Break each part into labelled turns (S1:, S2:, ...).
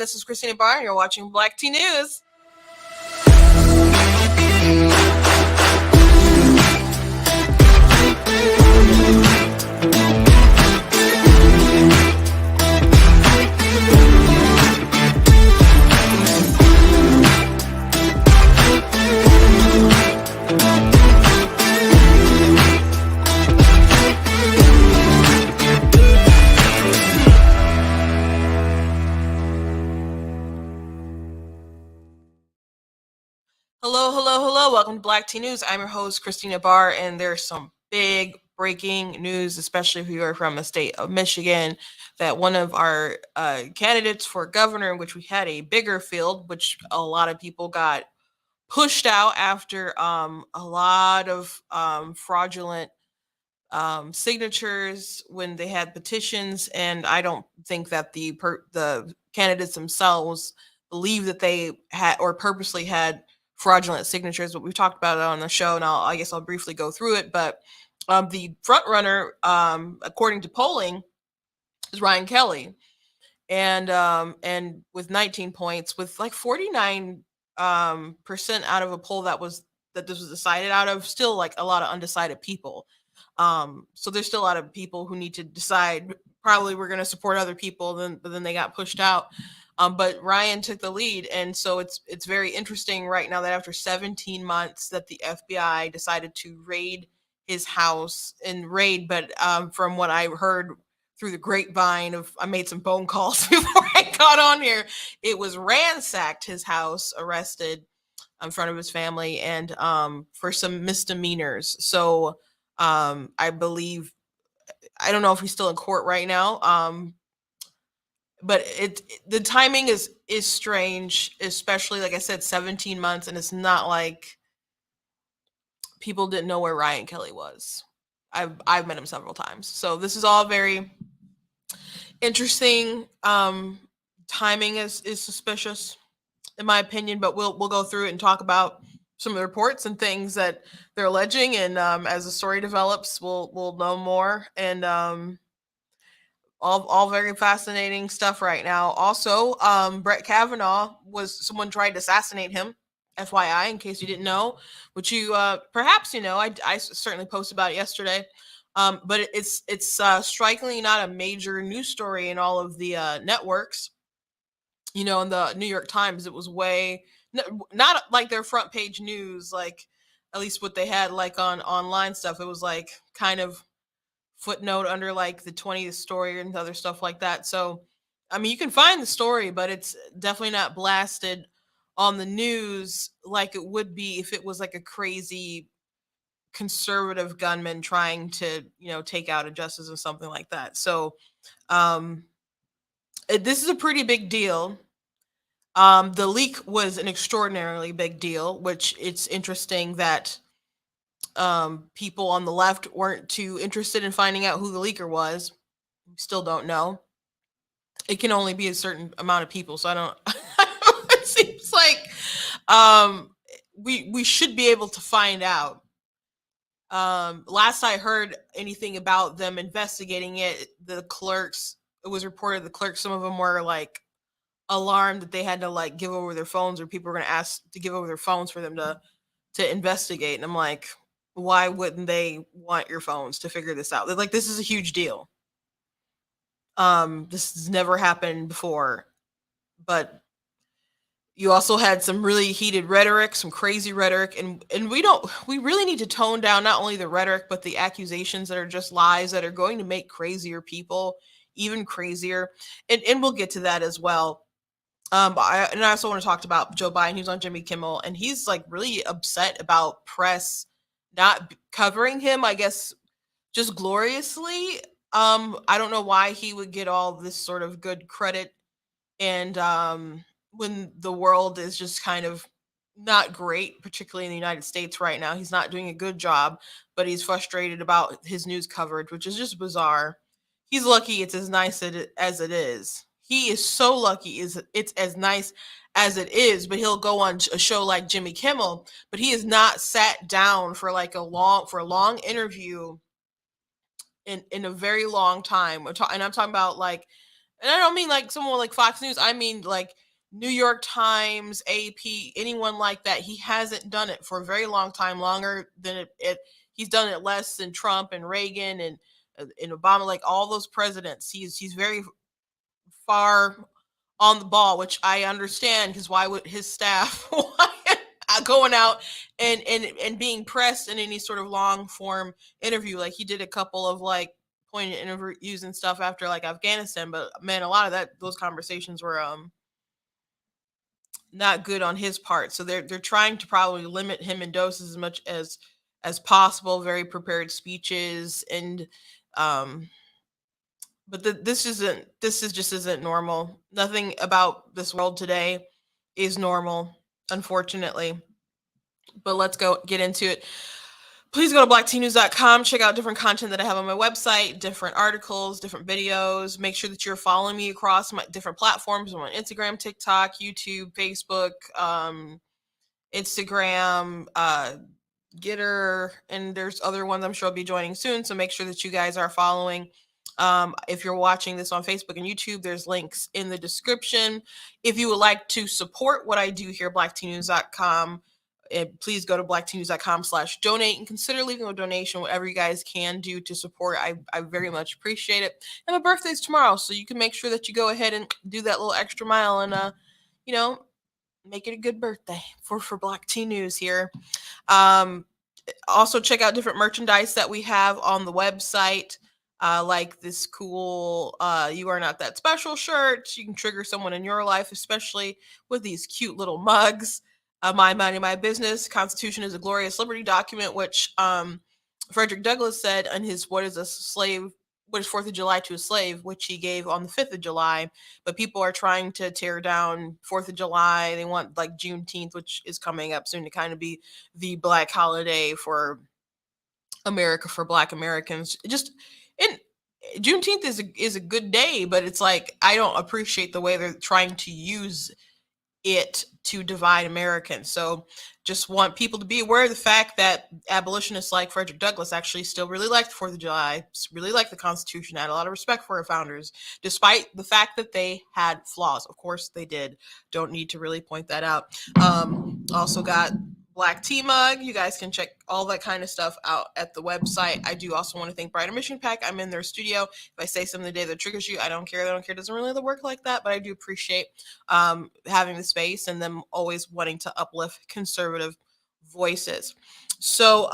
S1: This is Christina Barr, and you're watching Black Tea News. Hello. Welcome to Black Tea News. I'm your host, Christina Barr, and there's some big breaking news, especially if you are from the state of Michigan, that one of our candidates for governor, in which we had a bigger field, which a lot of people got pushed out after a lot of fraudulent signatures when they had petitions, and I don't think that the candidates themselves believe that they had or purposely had fraudulent signatures, but we've talked about it on the show, and I guess I'll briefly go through it. But the front runner, according to polling, is Ryan Kelley, and with 19 points, with like 49% out of a poll that this was decided out of, still like a lot of undecided people. So there's still a lot of people who need to decide. Probably we're going to support other people, but then they got pushed out. But Ryan took the lead, and so it's very interesting right now that after 17 months that the FBI decided to raid his house but from what I heard through the grapevine I made some phone calls before I got on here, it was ransacked his house, arrested in front of his family, and for some misdemeanors. So I believe, I don't know if he's still in court right now. But the timing is strange, especially, like I said, 17 months, and it's not like people didn't know where Ryan Kelley was. I've met him several times, so this is all very interesting. Timing is suspicious, in my opinion, but we'll go through it and talk about some of the reports and things that they're alleging, and as the story develops, we'll know more. And all very fascinating stuff right now. Also, Brett Kavanaugh, someone tried to assassinate him, FYI, in case you didn't know, which you perhaps you know. I certainly posted about it yesterday, but it's strikingly not a major news story in all of the networks. In the New York Times, it was not like their front page news, like at least what they had like on online stuff. It was like kind of footnote under like the 20th story and other stuff like that. So, I mean, you can find the story, but it's definitely not blasted on the news like it would be if it was like a crazy conservative gunman trying to, take out a justice or something like that. So, this is a pretty big deal. The leak was an extraordinarily big deal, which it's interesting that people on the left weren't too interested in finding out who the leaker was. We still don't know. It can only be a certain amount of people, so I don't. It seems like we should be able to find out. Last I heard anything about them investigating it, it was reported the clerks, some of them were like alarmed that they had to like give over their phones, or people were going to ask to give over their phones for them to investigate. And I'm like, why wouldn't they want your phones to figure this out? They're like, this is a huge deal. This has never happened before. But you also had some really heated rhetoric, some crazy rhetoric, and we really need to tone down not only the rhetoric, but the accusations that are just lies that are going to make crazier people even crazier. And we'll get to that as well. I also want to talk about Joe Biden. He was on Jimmy Kimmel, and he's like really upset about press not covering him, I guess, just gloriously. I don't know why he would get all this sort of good credit, and when the world is just kind of not great, particularly in the United States right now. He's not doing a good job, but he's frustrated about his news coverage, which is just bizarre. He's lucky it's as nice as it is. He is so lucky it's as nice as it is, but he'll go on a show like Jimmy Kimmel, but he has not sat down for like a long interview in a very long time. And I'm talking about like And I don't mean like someone like Fox News. I mean like New York Times, AP, anyone like that. He hasn't done it for a very long time, longer than he's done it less than Trump and Reagan and Obama, like all those presidents. He's very far on the ball, which I understand, because why would his staff going out and being pressed in any sort of long form interview? Like he did a couple of like poignant interviews and stuff after like Afghanistan, but man, a lot of those conversations were not good on his part. So they're trying to probably limit him in doses as much as possible, very prepared speeches, and but this just isn't normal. Nothing about this world today is normal, unfortunately. But let's get into it. Please go to blacktnews.com, check out different content that I have on my website, different articles, different videos. Make sure that you're following me across my different platforms. I'm on Instagram, TikTok, YouTube, Facebook, Instagram, Gitter, and there's other ones I'm sure I'll be joining soon. So make sure that you guys are following. If you're watching this on Facebook and YouTube, there's links in the description. If you would like to support what I do here, blacktnews.com, please go to blacktnews.com/donate and consider leaving a donation, whatever you guys can do to support. I very much appreciate it. And my birthday's tomorrow, so you can make sure that you go ahead and do that little extra mile and make it a good birthday for Black Tea News here. Also check out different merchandise that we have on the website, like this cool "You Are Not That Special" shirt. You can trigger someone in your life, especially with these cute little mugs. My Money, My Business. Constitution is a glorious liberty document, which Frederick Douglass said in his What is 4th of July to a Slave, which he gave on the 5th of July. But people are trying to tear down 4th of July. They want like Juneteenth, which is coming up soon, to kind of be the Black holiday for America, for Black Americans. Juneteenth is a good day, but it's like I don't appreciate the way they're trying to use it to divide Americans. So just want people to be aware of the fact that abolitionists like Frederick Douglass actually still really liked the 4th of July, really liked the Constitution, had a lot of respect for our founders, despite the fact that they had flaws. Of course they did. Don't need to really point that out. Also got Black Tea Mug. You guys can check all that kind of stuff out at the website. I do also want to thank Brighter Mission Pack. I'm in their studio. If I say something today that triggers you, I don't care. It doesn't really work like that, but I do appreciate having the space and them always wanting to uplift conservative voices. So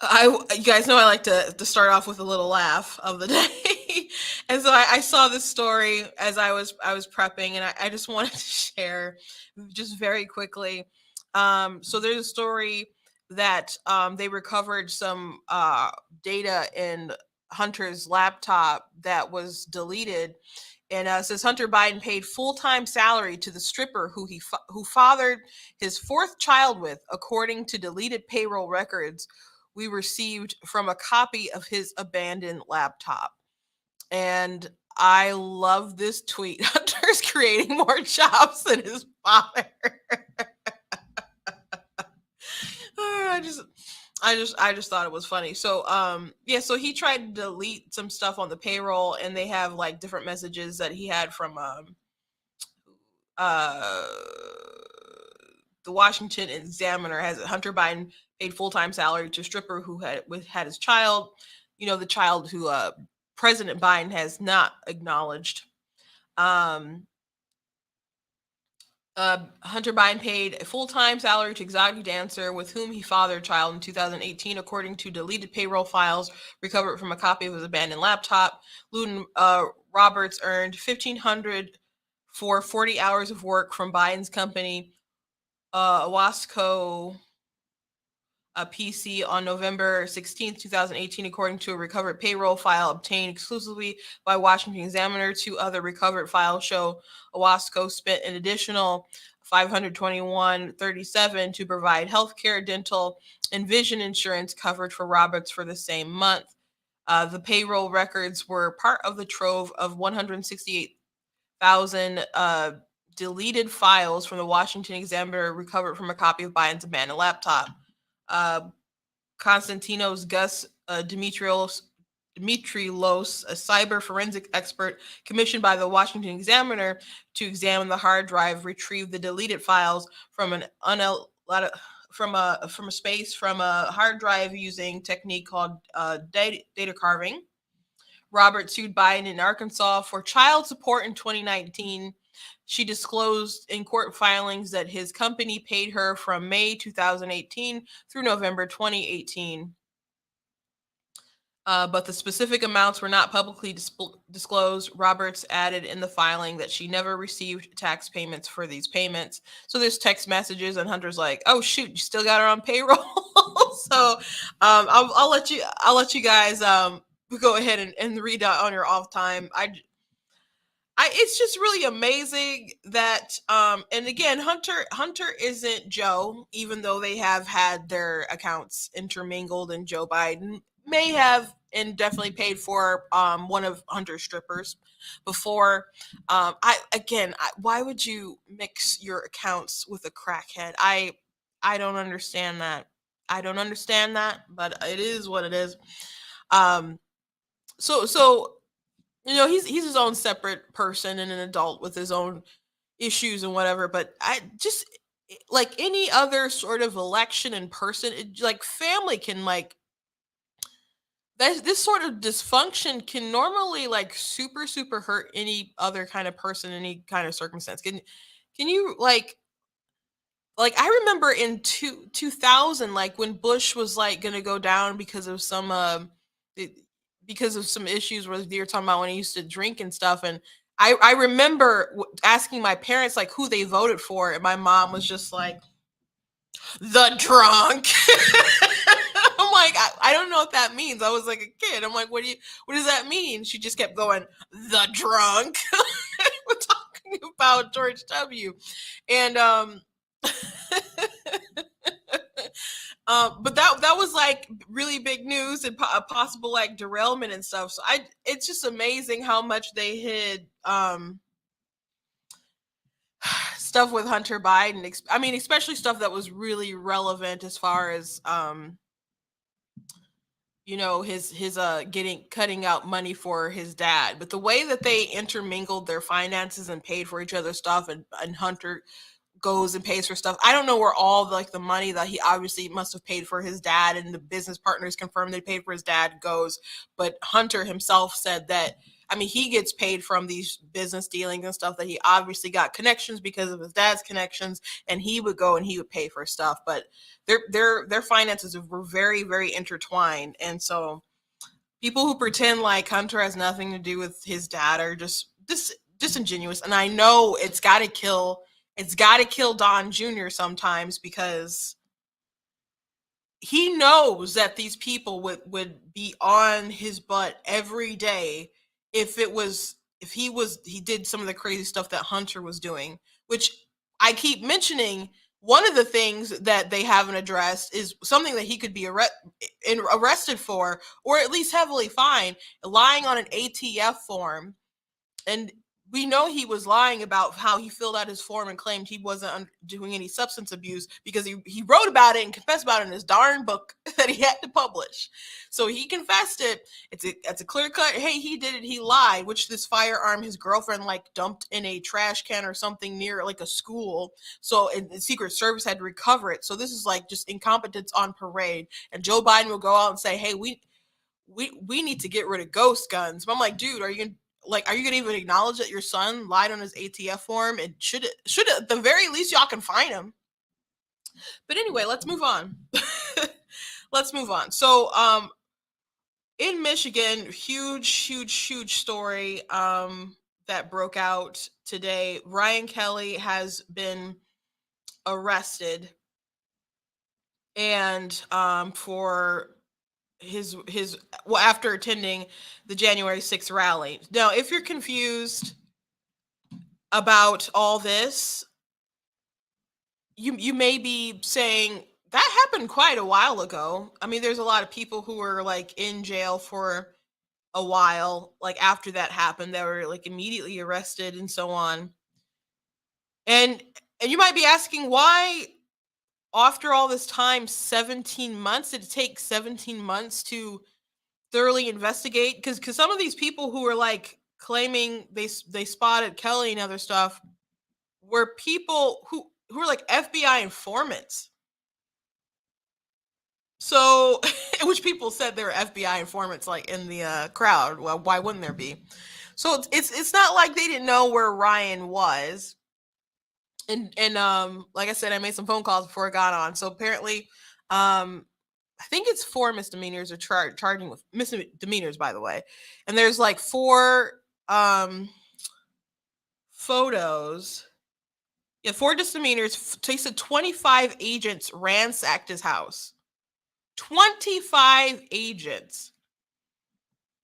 S1: you guys know I like to start off with a little laugh of the day. And so I saw this story as I was prepping, and I just wanted to share just very quickly. So there's a story that they recovered some data in Hunter's laptop that was deleted, and it says Hunter Biden paid full-time salary to the stripper who fathered his 4th child with, according to deleted payroll records we received from a copy of his abandoned laptop. And I love this tweet. Hunter's creating more jobs than his father. I just thought it was funny. So so he tried to delete some stuff on the payroll, and they have like different messages that he had from the Washington Examiner. Has Hunter Biden paid full-time salary to a stripper who had his child, the child who President Biden has not acknowledged. Hunter Biden paid a full-time salary to exotic dancer with whom he fathered a child in 2018, according to deleted payroll files recovered from a copy of his abandoned laptop. Luden Roberts earned $1,500 for 40 hours of work from Biden's company, Owasco PC, on November 16, 2018, according to a recovered payroll file obtained exclusively by Washington Examiner. 2 other recovered files show Owasco spent an additional $521.37 to provide healthcare, dental, and vision insurance coverage for Roberts for the same month. The payroll records were part of the trove of 168,000 deleted files from the Washington Examiner recovered from a copy of Biden's abandoned laptop. Konstantinos Gus Dimitrios Dmitry Los, a cyber forensic expert commissioned by the Washington Examiner to examine the hard drive, retrieved the deleted files from an from a space from a hard drive using technique called data carving. Robert sued Biden in Arkansas for child support in 2019. She disclosed in court filings that his company paid her from May 2018 through November 2018. But the specific amounts were not publicly disclosed. Roberts added in the filing that she never received tax payments for these payments. So there's text messages, and Hunter's like, "Oh shoot, you still got her on payroll." So I'll let you guys go ahead and read that on your off time. It's just really amazing that and again, Hunter isn't Joe, even though they have had their accounts intermingled, and Joe Biden may have and definitely paid for one of Hunter's strippers before. Why would you mix your accounts with a crackhead? I don't understand that. I don't understand that, but it is what it is. So he's his own separate person and an adult with his own issues and whatever. But I just like any other sort of election in person, like family can like this sort of dysfunction can normally like super hurt any other kind of person, any kind of circumstance. Can you like I remember in 2000, like when Bush was like going to go down because of some because of some issues where you were talking about when he used to drink and stuff. And I remember asking my parents like who they voted for, and my mom was just like, the drunk. I'm like, I don't know what that means. I was like a kid. I'm like, what does that mean? She just kept going, the drunk. We're talking about George W. And but that was like really big news and a possible like derailment and stuff. So it's just amazing how much they hid stuff with Hunter Biden. I mean, especially stuff that was really relevant as far as his cutting out money for his dad. But the way that they intermingled their finances and paid for each other's stuff, and Hunter goes and pays for stuff. I don't know where all the money that he obviously must have paid for his dad, and the business partners confirmed they paid for his dad, goes. But Hunter himself said that, I mean, he gets paid from these business dealings and stuff, that he obviously got connections because of his dad's connections, and he would go and he would pay for stuff. But their finances were very, very intertwined. And so people who pretend like Hunter has nothing to do with his dad are just disingenuous. And I know it's got to kill Don Jr. sometimes, because he knows that these people would be on his butt every day if he did some of the crazy stuff that Hunter was doing, which I keep mentioning. One of the things that they haven't addressed is something that he could be arrested for, or at least heavily fined: lying on an ATF form. And we know he was lying about how he filled out his form and claimed he wasn't doing any substance abuse, because he wrote about it and confessed about it in his darn book that he had to publish. So he confessed it. It's a clear cut, hey, he did it, he lied, which this firearm his girlfriend like dumped in a trash can or something near like a school. So and the Secret Service had to recover it. So this is like just incompetence on parade. And Joe Biden will go out and say, hey, we need to get rid of ghost guns. But I'm like, dude, are you gonna even acknowledge that your son lied on his ATF form? And should at the very least y'all can fine him. But anyway, let's move on. Let's move on. So in Michigan, huge story that broke out today. Ryan Kelley has been arrested, and for his after attending the January 6th rally. Now, if you're confused about all this, you may be saying that happened quite a while ago. I mean, there's a lot of people who were like in jail for a while, like after that happened, they were like immediately arrested and so on. And you might be asking, why after all this time, 17 months, did it take 17 months to thoroughly investigate, because some of these people who are like claiming they spotted Kelley and other stuff were people who are like FBI informants. So, which people said they were FBI informants, like in the crowd. Well, why wouldn't there be? So it's not like they didn't know where Ryan was. And like I said, I made some phone calls before I got on. So apparently, I think it's 4 misdemeanors or charging with misdemeanors, by the way. And there's like 4 photos. Yeah, 4 misdemeanors. They said 25 agents ransacked his house. 25 agents.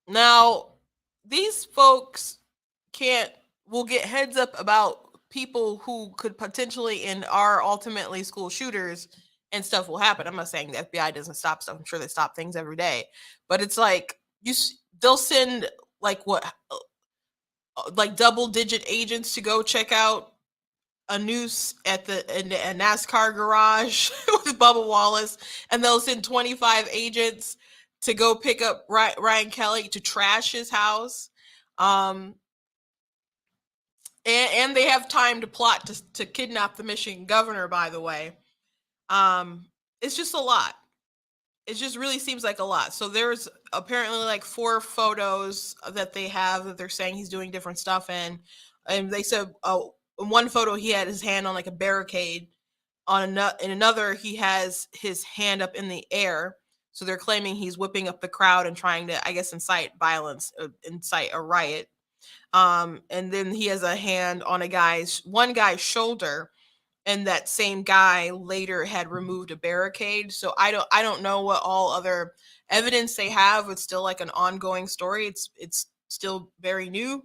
S1: Now, these folks will get heads up about people who could potentially and are ultimately school shooters, and stuff will happen. I'm not saying the FBI doesn't stop stuff. I'm sure they stop things every day, but it's like they'll send like like double-digit agents to go check out a noose at in a NASCAR garage with Bubba Wallace, and they'll send 25 agents to go pick up Ryan Kelley to trash his house. And they have time to plot to kidnap the Michigan governor, by the way. It's just a lot. It just really seems like a lot. So there's apparently like 4 photos that they have that they're saying he's doing different stuff in. And they said, in one photo he had his hand on like a barricade. In another, he has his hand up in the air. So they're claiming he's whipping up the crowd and trying to, I guess, incite violence, incite a riot. And then he has a hand on one guy's shoulder, and that same guy later had removed a barricade. So I don't know what all other evidence they have. It's still like an ongoing story. It's still very new.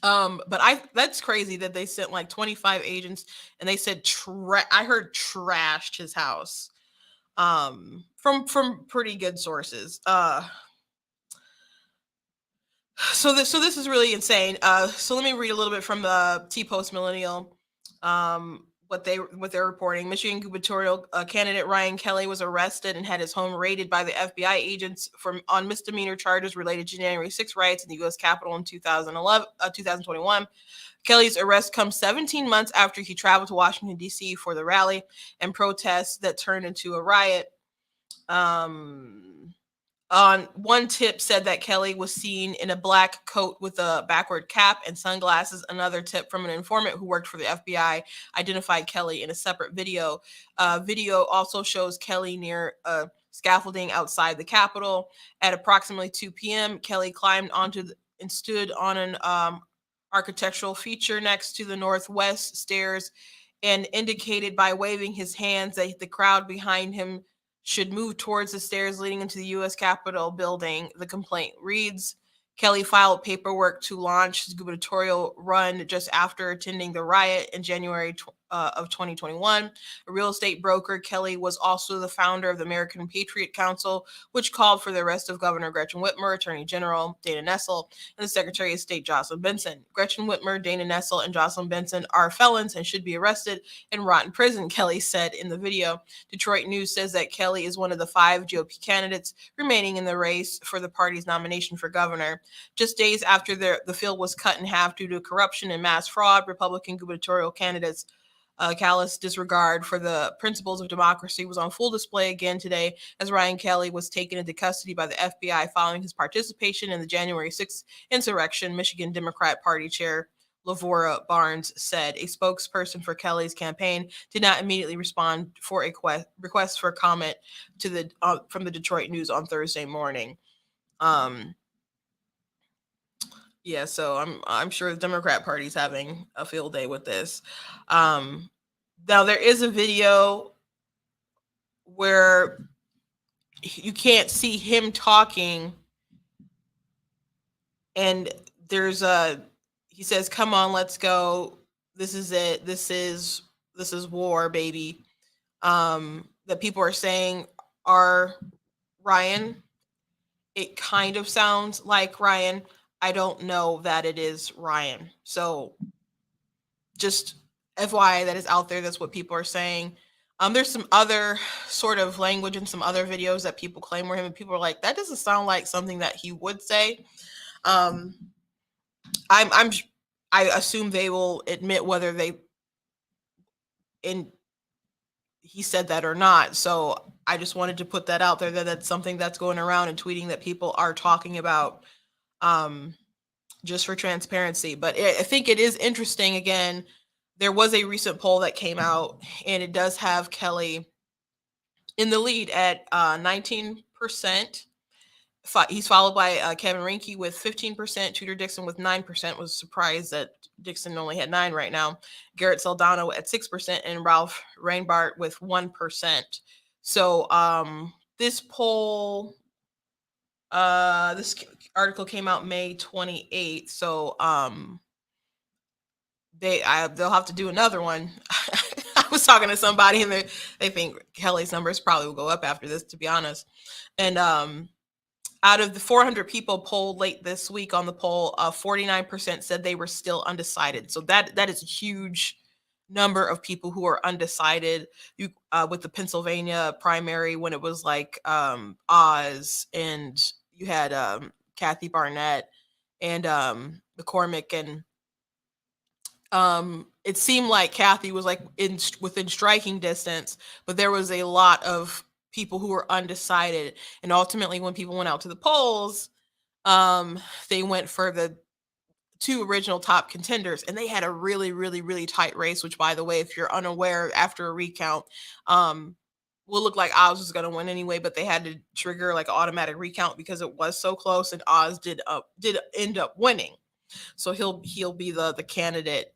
S1: But that's crazy that they sent like 25 agents, and they said I heard trashed his house. From pretty good sources. So this is really insane. So let me read a little bit from the TPost Millennial. What they're reporting: Michigan gubernatorial candidate Ryan Kelley was arrested and had his home raided by the FBI agents on misdemeanor charges related to January 6 riots in the U.S. Capitol in 2021. Kelley's arrest comes 17 months after he traveled to Washington, D.C. for the rally and protests that turned into a riot. On one tip said that Kelley was seen in a black coat with a backward cap and sunglasses. Another tip from an informant who worked for the FBI identified Kelley in a separate video. Video also shows Kelley near scaffolding outside the Capitol. At approximately 2 p.m., Kelley climbed onto and stood on an architectural feature next to the northwest stairs and indicated by waving his hands that the crowd behind him should move towards the stairs leading into the U.S. Capitol building. The complaint reads, Kelley filed paperwork to launch his gubernatorial run just after attending the riot in January of 2021. A real estate broker, Kelley was also the founder of the American Patriot Council, which called for the arrest of Governor Gretchen Whitmer, Attorney General Dana Nessel, and the Secretary of State Jocelyn Benson. Gretchen Whitmer, Dana Nessel, and Jocelyn Benson are felons and should be arrested and rot in prison, Kelley said in the video. Detroit News says that Kelley is one of the 5 GOP candidates remaining in the race for the party's nomination for governor. Just days after the field was cut in half due to corruption and mass fraud, Republican gubernatorial candidates' callous disregard for the principles of democracy was on full display again today as Ryan Kelley was taken into custody by the FBI following his participation in the January 6th insurrection. Michigan Democrat Party Chair Lavora Barnes said a spokesperson for Kelley's campaign did not immediately respond for a request for comment to from the Detroit News on Thursday morning. Yeah, so I'm sure the Democrat Party's having a field day with this. Now there is a video where you can't see him talking, and he says, "Come on, let's go. This is it. This is war, baby." That people are saying are Ryan. It kind of sounds like Ryan. I don't know that it is Ryan. So just FYI, that is out there. That's what people are saying. There's some other sort of language in some other videos that people claim were him, and people are like, that doesn't sound like something that he would say. Um, I'm I assume they will admit whether in he said that or not. So I just wanted to put that out there, that that's something that's going around and tweeting that people are talking about, um, just for transparency. But I think it is interesting. Again, there was a recent poll that came out, and it does have Kelley in the lead at 19%. He's followed by Kevin Rinke with 15%, Tudor Dixon with 9%. Was surprised that Dixon only had 9 right now. Garrett Soldano at 6%, and Ralph Reinbart with 1%. So this poll, this article came out May 28th. So they'll have to do another one. I was talking to somebody, and they think Kelley's numbers probably will go up after this, to be honest. And out of the 400 people polled late this week on the poll, 49% said they were still undecided. So that is a huge number of people who are undecided. You with the Pennsylvania primary, when it was like Oz, and you had Kathy Barnett and McCormick, and it seemed like Kathy was like within striking distance, but there was a lot of people who were undecided. And ultimately, when people went out to the polls, they went for the 2 original top contenders, and they had a really, really, really tight race, which, by the way, if you're unaware, after a recount, will look like Oz was going to win anyway, but they had to trigger like an automatic recount because it was so close, and Oz did end up winning. So he'll be the candidate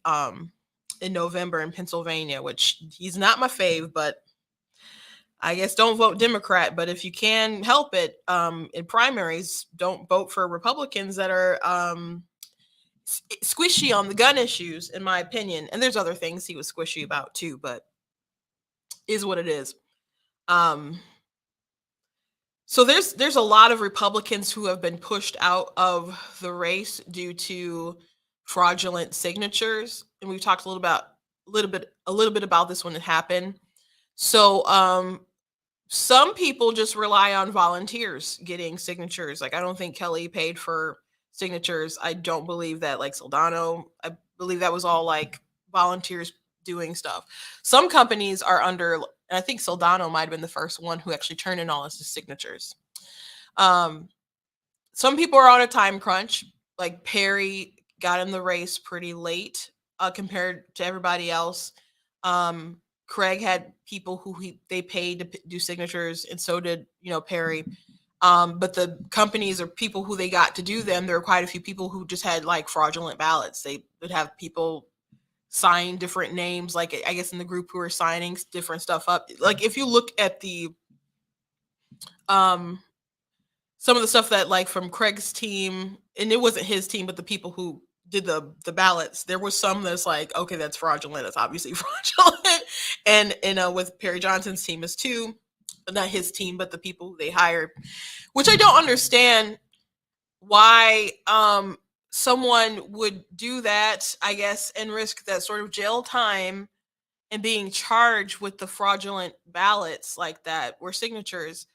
S1: in November in Pennsylvania, which he's not my fave, but I guess don't vote Democrat. But if you can help it, in primaries, don't vote for Republicans that are squishy on the gun issues, in my opinion. And there's other things he was squishy about too, but is what it is. So there's a lot of Republicans who have been pushed out of the race due to fraudulent signatures, and we've talked a little bit about this when it happened. So some people just rely on volunteers getting signatures. Like, I don't think Kelley paid for signatures. I don't believe that, like Soldano. I believe that was all like volunteers doing stuff. Some companies are under, and I think Soldano might have been the first one who actually turned in all his signatures. Some people are on a time crunch. Like Perry got in the race pretty late compared to everybody else. Craig had people who they paid to do signatures, and so did Perry. But the companies or people who they got to do them, there were quite a few people who just had like fraudulent ballots. They would have people sign different names, like I guess in the group who were signing different stuff up. Like if you look at the some of the stuff that like from Craig's team, and it wasn't his team, but the people who did the ballots, there was some that's like, okay, that's fraudulent. It's obviously fraudulent. And with Perry Johnson's team is too, not his team, but the people who they hired, which I don't understand why someone would do that, I guess, and risk that sort of jail time and being charged with the fraudulent ballots like that, or signatures,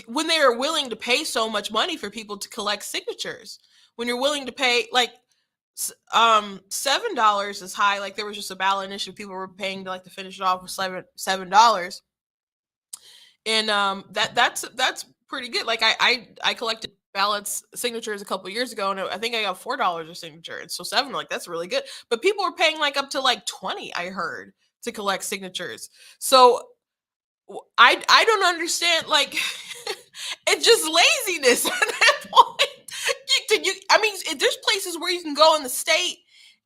S1: when they are willing to pay so much money for people to collect signatures. When you're willing to pay like $7 is high. Like there was just a ballot initiative people were paying to finish it off with $7, and that's pretty good. Like I collected ballots signatures a couple of years ago, and I think I got $4 a signature, and so $7, like that's really good. But people were paying like up to like 20, I heard, to collect signatures. So I don't understand, like it's just laziness at that point. I mean, there's places where you can go in the state,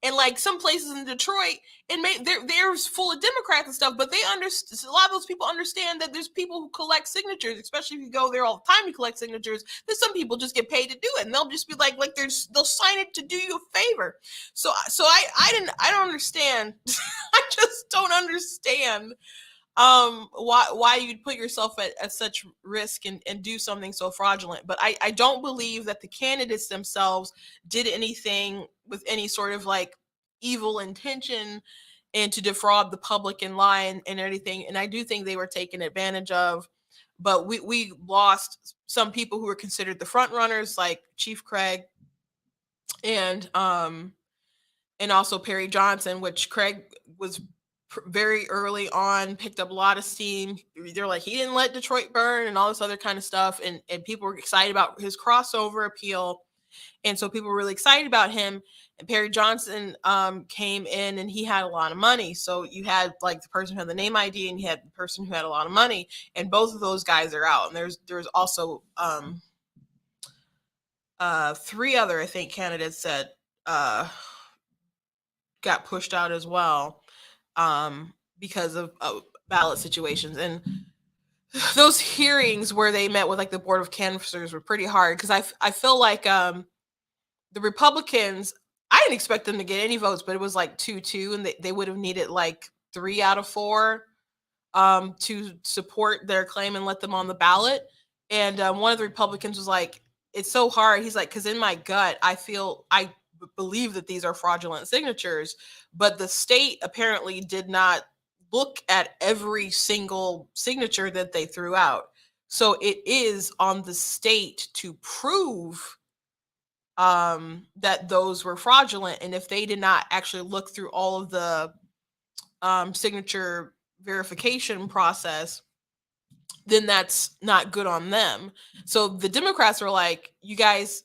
S1: and like some places in Detroit, and they're full of Democrats and stuff, but a lot of those people understand that there's people who collect signatures, especially if you go there all the time to collect signatures. There's some people just get paid to do it, and they'll just be like they'll sign it to do you a favor. So I don't understand. I just don't understand why you'd put yourself at such risk and do something so fraudulent. But I don't believe that the candidates themselves did anything with any sort of like evil intention. and to defraud the public and lie and everything. And I do think they were taken advantage of. But we lost some people who were considered the front runners, like Chief Craig and also Perry Johnson, which Craig was very early on, picked up a lot of steam. They're like, he didn't let Detroit burn and all this other kind of stuff. And people were excited about his crossover appeal. And so people were really excited about him. And Perry Johnson came in and he had a lot of money. So you had like the person who had the name ID and you had the person who had a lot of money. And both of those guys are out. And there's also 3 other, I think, candidates that got pushed out as well because of ballot situations. And those hearings where they met with like the board of canvassers were pretty hard because I feel like the Republicans, I didn't expect them to get any votes, but it was like 2-2, and they would have needed like 3 out of 4 to support their claim and let them on the ballot. And one of the Republicans was like, it's so hard. He's like, because in my gut, I believe that these are fraudulent signatures, but the state apparently did not look at every single signature that they threw out. So it is on the state to prove that those were fraudulent. And if they did not actually look through all of the signature verification process, then that's not good on them. So the Democrats are like, you guys,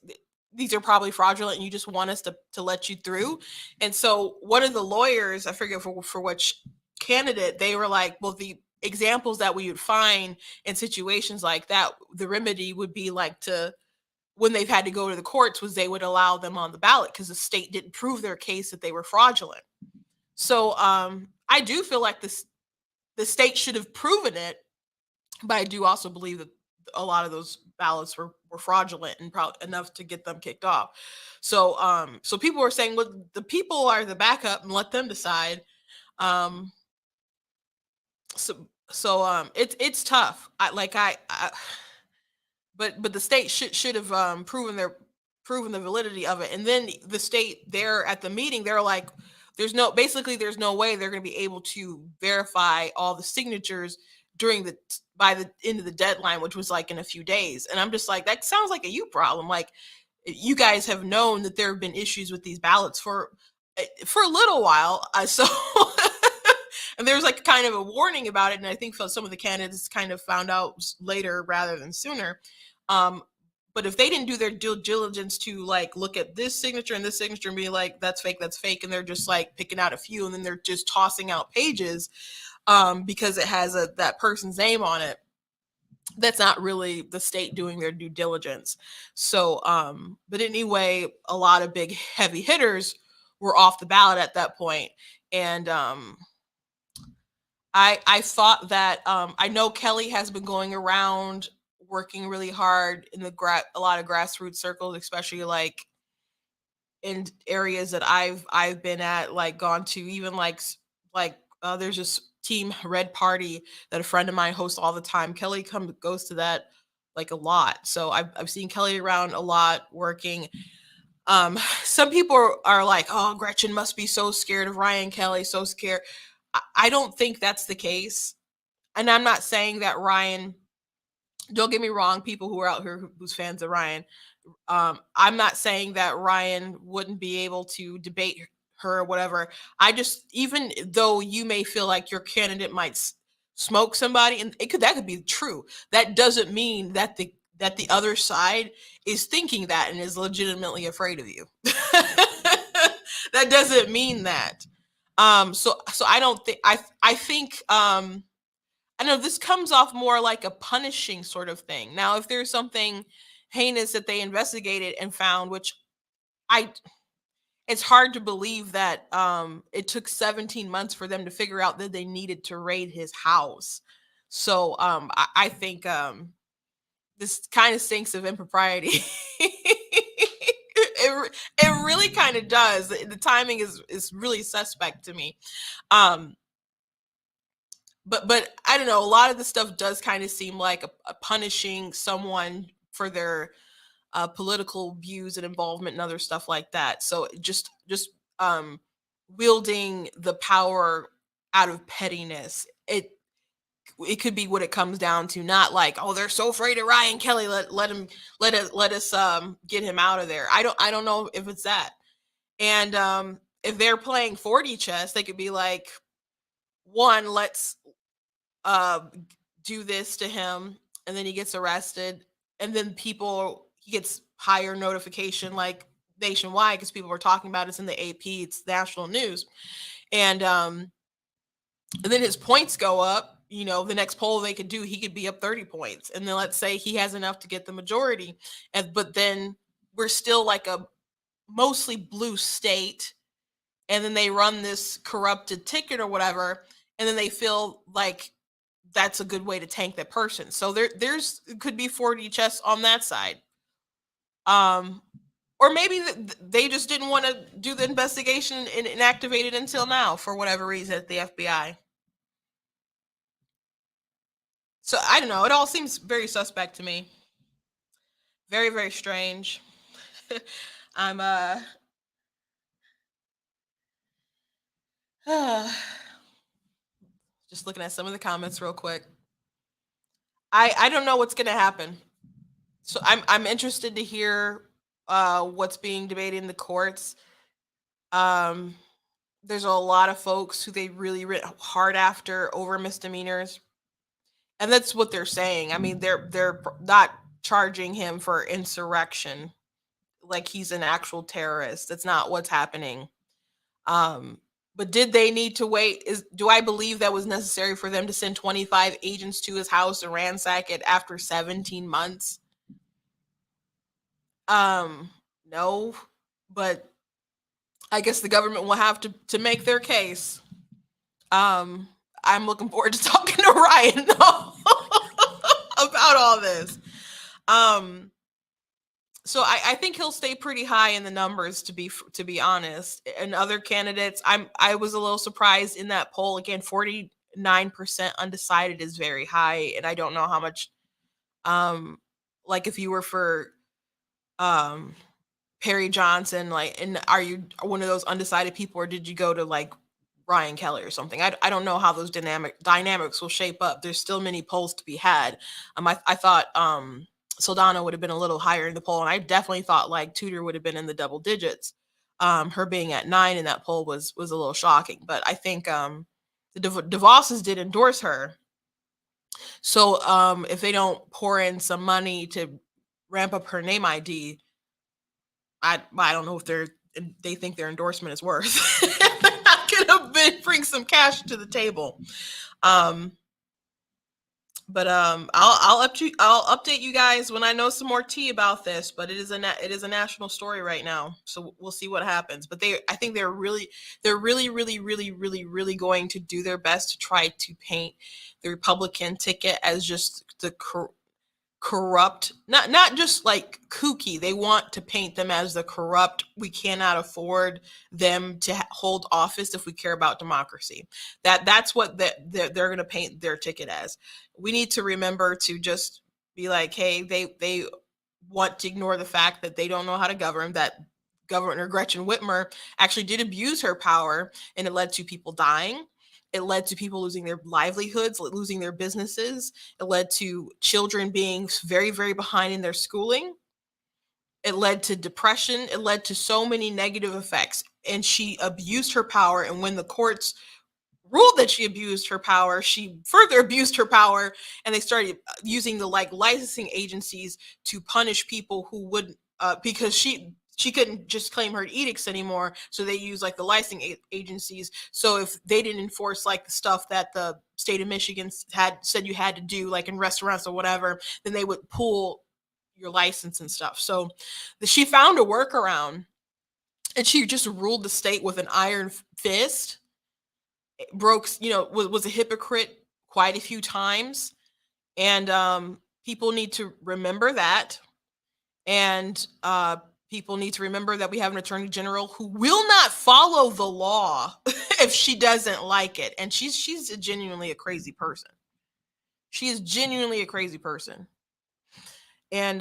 S1: these are probably fraudulent and you just want us to let you through. And so one of the lawyers, I forget for which candidate, they were like, well, the examples that we would find in situations like that, the remedy would be like when they've had to go to the courts, was they would allow them on the ballot because the state didn't prove their case that they were fraudulent. So I do feel like the state should have proven it, but I do also believe that a lot of those ballots were fraudulent and probably enough to get them kicked off. So so people were saying, well, the people are the backup and let them decide. So it's tough. But the state should have proven the validity of it. And then the state there at the meeting, they're like, there's no way they're going to be able to verify all the signatures by the end of the deadline, which was like in a few days. And I'm just like, that sounds like a you problem. Like, you guys have known that there have been issues with these ballots for a little while. So and there's like kind of a warning about it. And I think some of the candidates kind of found out later rather than sooner. But if they didn't do their due diligence to like look at this signature and be like, that's fake, and they're just like picking out a few, and then they're just tossing out pages because it has that person's name on it, that's not really the state doing their due diligence. So but anyway, a lot of big heavy hitters were off the ballot at that point. And I thought that I know Kelley has been going around working really hard in a lot of grassroots circles, especially like in areas that I've been at, like gone to, even like there's this Team Red Party that a friend of mine hosts all the time. Kelley goes to that like a lot. So I've seen Kelley around a lot working. Some people are like, oh, Gretchen must be so scared of Ryan Kelley, so scared. I don't think that's the case. And I'm not saying that Ryan, don't get me wrong, people who are out here who's fans of Ryan, I'm not saying that Ryan wouldn't be able to debate her or whatever. I just, even though you may feel like your candidate might smoke somebody, and that could be true, that doesn't mean that the other side is thinking that and is legitimately afraid of you. That doesn't mean that. So I don't think, I think I know this comes off more like a punishing sort of thing. Now, if there's something heinous that they investigated and found, which it's hard to believe that it took 17 months for them to figure out that they needed to raid his house. So I think this kind of stinks of impropriety. It really kind of does. The timing is really suspect to me. But I don't know, a lot of the stuff does kind of seem like a punishing someone for their political views and involvement and other stuff like that. So just wielding the power out of pettiness. It could be what it comes down to, not like, oh, they're so afraid of Ryan Kelley, let us get him out of there. I don't know if it's that. And if they're playing 40 chess, they could be like, one, let's uh do this to him, and then he gets arrested, and then he gets higher notification, like nationwide, because people were talking about it. It's in the AP, it's national news. And then his points go up. The next poll they could do, he could be up 30 points. And then let's say he has enough to get the majority. But then we're still like a mostly blue state. And then they run this corrupted ticket or whatever. And then they feel like that's a good way to tank that person. So there's could be 40 chess on that side. Or maybe they just didn't want to do the investigation and activate it until now for whatever reason at the FBI. So I don't know. It all seems very suspect to me. Very, very strange. I'm just looking at some of the comments real quick. I don't know what's gonna happen. So I'm interested to hear what's being debated in the courts. There's a lot of folks who they really went hard after over misdemeanors. And that's what they're saying. I mean, they're not charging him for insurrection like he's an actual terrorist. That's not what's happening. But did they need to wait? Do I believe that was necessary for them to send 25 agents to his house and ransack it after 17 months? No, but I guess the government will have to make their case. I'm looking forward to talking to Ryan though about all this. So I think he'll stay pretty high in the numbers, to be honest. And other candidates, I was a little surprised in that poll. Again, 49% undecided is very high, and I don't know how much. Like if you were for Perry Johnson, like, and are you one of those undecided people, or did you go to like Ryan Kelley or something? I don't know how those dynamics will shape up. There's still many polls to be had. I thought Saldana would have been a little higher in the poll, and I definitely thought like Tudor would have been in the double digits. Her being at 9 in that poll was a little shocking, but I think the DeVosses did endorse her. So if they don't pour in some money to ramp up her name ID, I don't know if they think their endorsement is worth. They're not gonna bring some cash to the table. But I'll update you guys when I know some more tea about this. But it is a national story right now, so we'll see what happens. But I think they're really going to do their best to try to paint the Republican ticket as just the corrupt, not just like kooky. They want to paint them as the corrupt. We cannot afford them to hold office if we care about democracy. That's what they're going to paint their ticket as. We need to remember to just be like, hey, they want to ignore the fact that they don't know how to govern, that Governor Gretchen Whitmer actually did abuse her power, and it led to people dying. It led to people losing their livelihoods, losing their businesses. It led to children being very, very behind in their schooling. It led to depression. It led to so many negative effects. And she abused her power. And when the courts ruled that she abused her power, she further abused her power. And they started using the licensing agencies to punish people who would, because she couldn't just claim her edicts anymore. So they use the licensing agencies. So if they didn't enforce the stuff that the state of Michigan had said you had to do, in restaurants or whatever, then they would pull your license and stuff. So she found a workaround, and she just ruled the state with an iron fist. It broke, was a hypocrite quite a few times. And people need to remember that. And people need to remember that we have an attorney general who will not follow the law if she doesn't like it. And she's genuinely a crazy person. She is genuinely a crazy person. And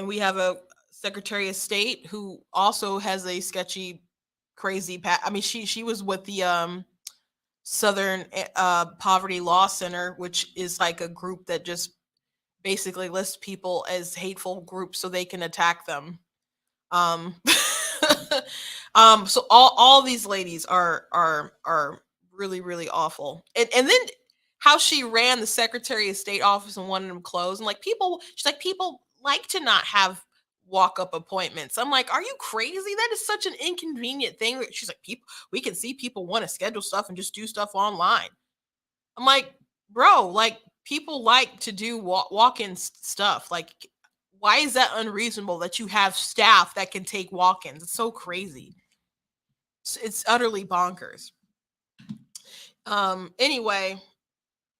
S1: we have a Secretary of State who also has a sketchy crazy. I mean, she was with the Southern Poverty Law Center, which is like a group that just basically lists people as hateful groups so they can attack them. Um, so all these ladies are really really awful, and then how she ran the Secretary of State office and wanted them closed, and like people, she's like people like to not have walk up appointments. I'm like, are you crazy? That is such an inconvenient thing. She's like, people, we can see people want to schedule stuff and just do stuff online. I'm like, bro, like people like to do walk-in stuff. Like, why is that unreasonable that you have staff that can take walk-ins? It's so crazy. It's utterly bonkers. Anyway,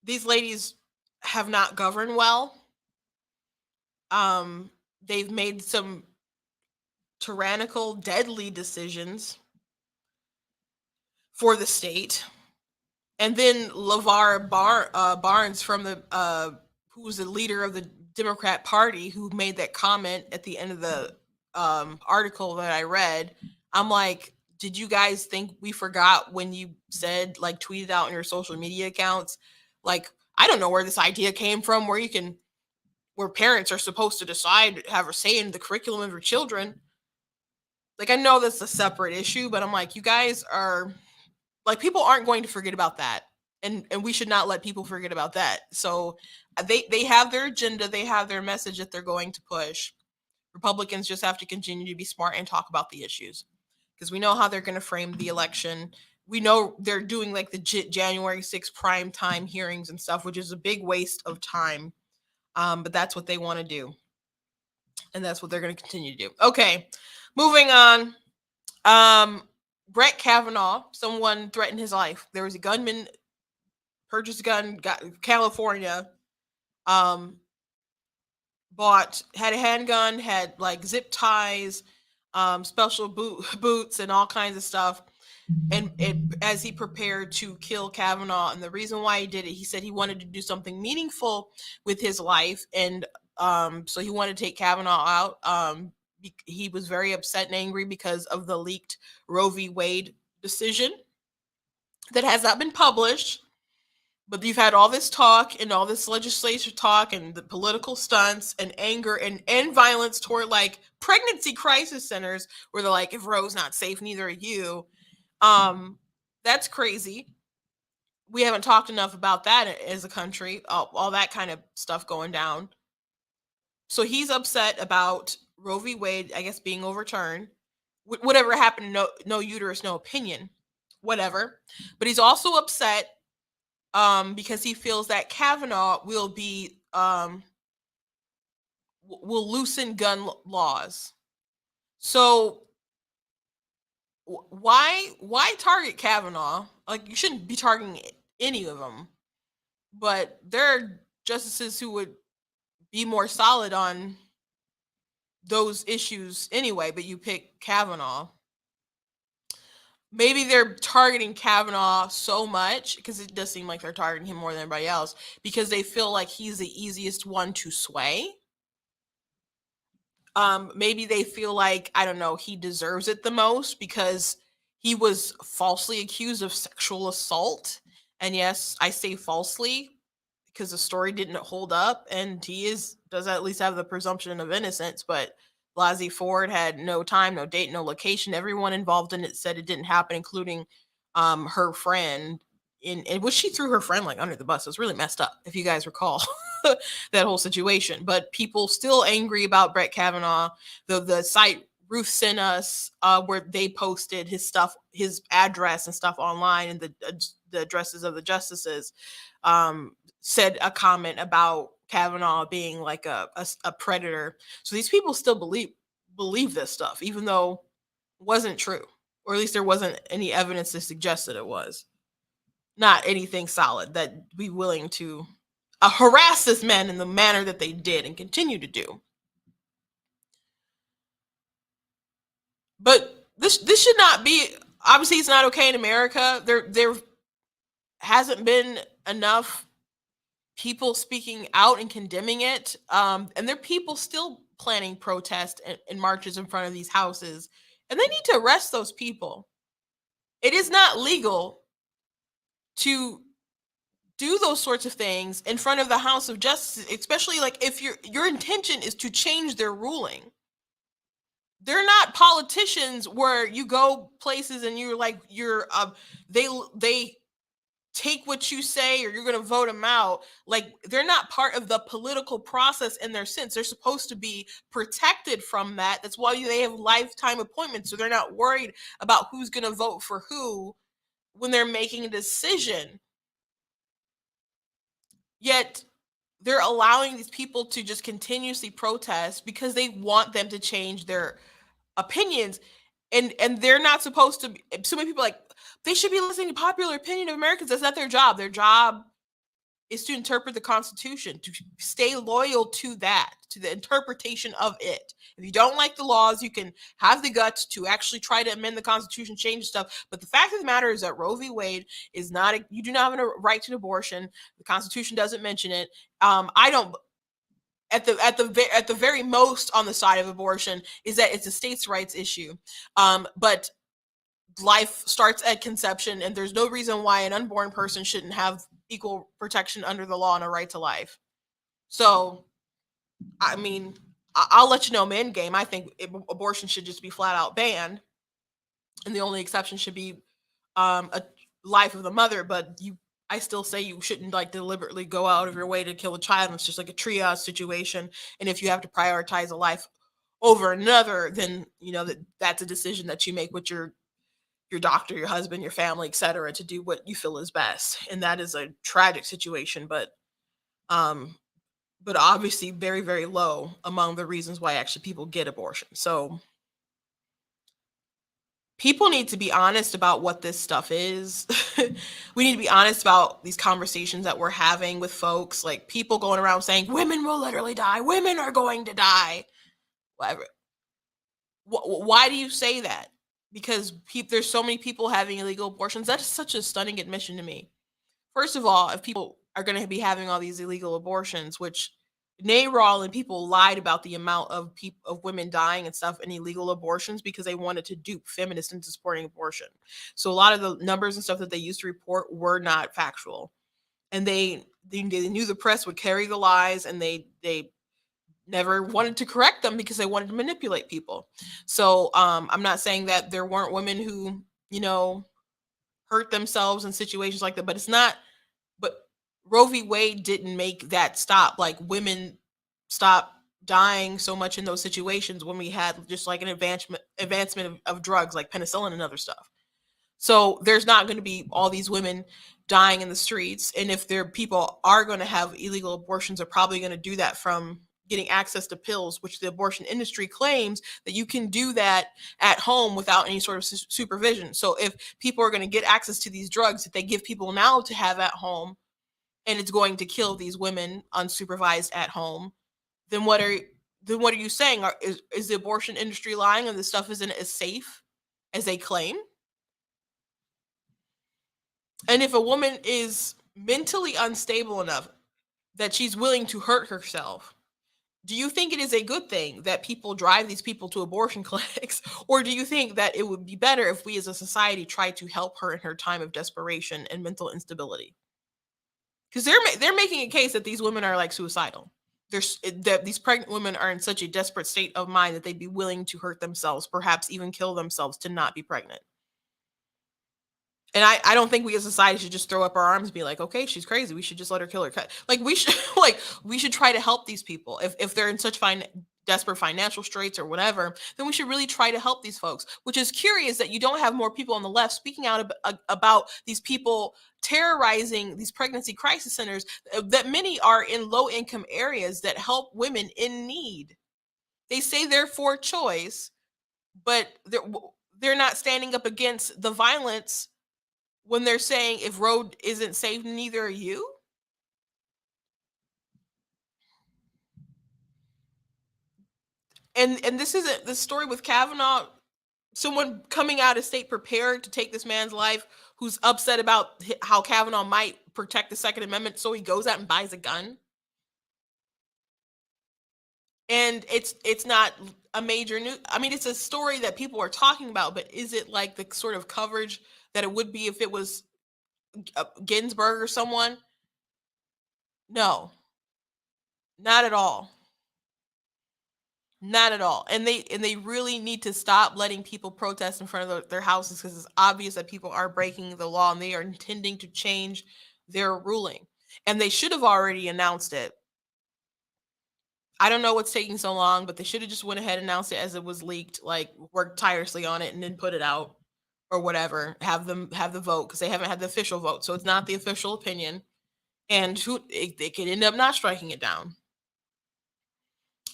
S1: these ladies have not governed well. They've made some tyrannical, deadly decisions for the state. And then LeVar Barnes from the who was the leader of the Democrat Party, who made that comment at the end of the article that I read. I'm like, did you guys think we forgot when you said, like, tweeted out on your social media accounts, like, I don't know where this idea came from, where parents are supposed to decide, have a say in the curriculum of your children. Like, I know that's a separate issue, but I'm like, you guys are like, people aren't going to forget about that, and we should not let people forget about that. So they have their agenda, they have their message that they're going to push. Republicans just have to continue to be smart and talk about the issues, because we know how they're going to frame the election. We know they're doing like the January 6th prime time hearings and stuff, which is a big waste of time. But that's what they want to do, and that's what they're going to continue to do. Okay, moving on. Brett Kavanaugh, someone threatened his life. There was a gunman, purchased a gun, got California, had a handgun, had like zip ties, special boots, and all kinds of stuff. And as he prepared to kill Kavanaugh, and the reason why he did it, he said he wanted to do something meaningful with his life, and so he wanted to take Kavanaugh out. He was very upset and angry because of the leaked Roe v. Wade decision that has not been published. But you've had all this talk and all this legislature talk and the political stunts and anger and violence toward like pregnancy crisis centers, where they're like, if Roe's not safe, neither are you. That's crazy. We haven't talked enough about that as a country, all that kind of stuff going down. So he's upset about Roe v. Wade, I guess, being overturned. Whatever happened, no uterus, no opinion, whatever. But he's also upset because he feels that Kavanaugh will loosen gun laws. So why target Kavanaugh? Like, you shouldn't be targeting any of them. But there are justices who would be more solid on those issues anyway, but you pick Kavanaugh. Maybe they're targeting Kavanaugh so much, because it does seem like they're targeting him more than everybody else, because they feel like he's the easiest one to sway. Maybe they feel like, I don't know, he deserves it the most because he was falsely accused of sexual assault. And yes, I say falsely because the story didn't hold up, and he does at least have the presumption of innocence. But Blasey Ford had no time, no date, no location. Everyone involved in it said it didn't happen, including her friend. In which she threw her friend like under the bus. It was really messed up, if you guys recall that whole situation. But people still angry about Brett Kavanaugh. The site Ruth sent us, where they posted his stuff, his address and stuff online, and the addresses of the justices, said a comment about Kavanaugh being like a predator. So these people still believe this stuff, even though it wasn't true, or at least there wasn't any evidence to suggest that it was. Not anything solid that be willing to harass this man in the manner that they did and continue to do. But this should not be. Obviously, it's not okay in America. There hasn't been enough people speaking out and condemning it, and there are people still planning protests and marches in front of these houses, and they need to arrest those people. It is not legal to do those sorts of things in front of the House of Justice, especially like if your intention is to change their ruling. They're not politicians where you go places and you're like they take what you say or you're going to vote them out. Like they're not part of the political process in their sense. They're supposed to be protected from that. That's why they have lifetime appointments, so they're not worried about who's going to vote for who when they're making a decision. Yet they're allowing these people to just continuously protest because they want them to change their opinions, and they're not supposed to be. So many people are like they should be listening to popular opinion of Americans. That's not their job. Their job is to interpret the Constitution, to stay loyal to that, to the interpretation of it. If you don't like the laws, you can have the guts to actually try to amend the Constitution, change stuff. But the fact of the matter is that Roe v. Wade is not, you do not have a right to an abortion. The Constitution doesn't mention it. I don't, at the very most on the side of abortion is that it's a states' rights issue. But life starts at conception, and there's no reason why an unborn person shouldn't have equal protection under the law and a right to life. So, I mean, I'll let you know, men game. I think abortion should just be flat out banned, and the only exception should be a life of the mother. But I still say you shouldn't like deliberately go out of your way to kill a child. It's just like a triage situation, and if you have to prioritize a life over another, then you know that's a decision that you make with your doctor, your husband, your family, etc., to do what you feel is best. And that is a tragic situation, um, but obviously very, very low among the reasons why actually people get abortion. So people need to be honest about what this stuff is. We need to be honest about these conversations that we're having with folks, like people going around saying women will literally die, women are going to die. Whatever. Why do you say that? Because there's so many people having illegal abortions. That is such a stunning admission to me. First of all, if people are going to be having all these illegal abortions, which NARAL and people lied about the amount of of women dying and stuff in illegal abortions because they wanted to dupe feminists into supporting abortion. So a lot of the numbers and stuff that they used to report were not factual, and they knew the press would carry the lies, and they never wanted to correct them because they wanted to manipulate people. So I'm not saying that there weren't women who, you know, hurt themselves in situations like that, but it's not, but Roe v. Wade didn't make that stop. Like women stopped dying so much in those situations when we had just like an advancement of drugs like penicillin and other stuff. So there's not going to be all these women dying in the streets. And if there people are going to have illegal abortions, they're probably going to do that from getting access to pills, which the abortion industry claims that you can do that at home without any sort of supervision. So if people are going to get access to these drugs that they give people now to have at home, and it's going to kill these women unsupervised at home, then what are you saying? Is the abortion industry lying and this stuff isn't as safe as they claim? And if a woman is mentally unstable enough that she's willing to hurt herself, do you think it is a good thing that people drive these people to abortion clinics? Or do you think that it would be better if we as a society tried to help her in her time of desperation and mental instability? Because they're making a case that these women are like suicidal. That these pregnant women are in such a desperate state of mind that they'd be willing to hurt themselves, perhaps even kill themselves to not be pregnant. And I don't think we as a society should just throw up our arms and be like, okay, she's crazy. We should just let her kill her. Like we should we should try to help these people. If they're in such desperate financial straits or whatever, then we should really try to help these folks. Which is curious that you don't have more people on the left speaking out about these people terrorizing these pregnancy crisis centers, that many are in low income areas that help women in need. They say they're for choice, but they're not standing up against the violence when they're saying if Roe isn't safe, neither are you. And this isn't the story with Kavanaugh. Someone coming out of state prepared to take this man's life, who's upset about how Kavanaugh might protect the Second Amendment, so he goes out and buys a gun. And it's not a major news. I mean, it's a story that people are talking about, but is it like the sort of coverage that it would be if it was Ginsburg or someone? No, not at all. Not at all. And they really need to stop letting people protest in front of their houses, because it's obvious that people are breaking the law and they are intending to change their ruling. And they should have already announced it. I don't know what's taking so long, but they should have just went ahead and announced it as it was leaked, like worked tirelessly on it and then put it out or whatever. Have them have the vote, because they haven't had the official vote. So it's not the official opinion. And they could end up not striking it down.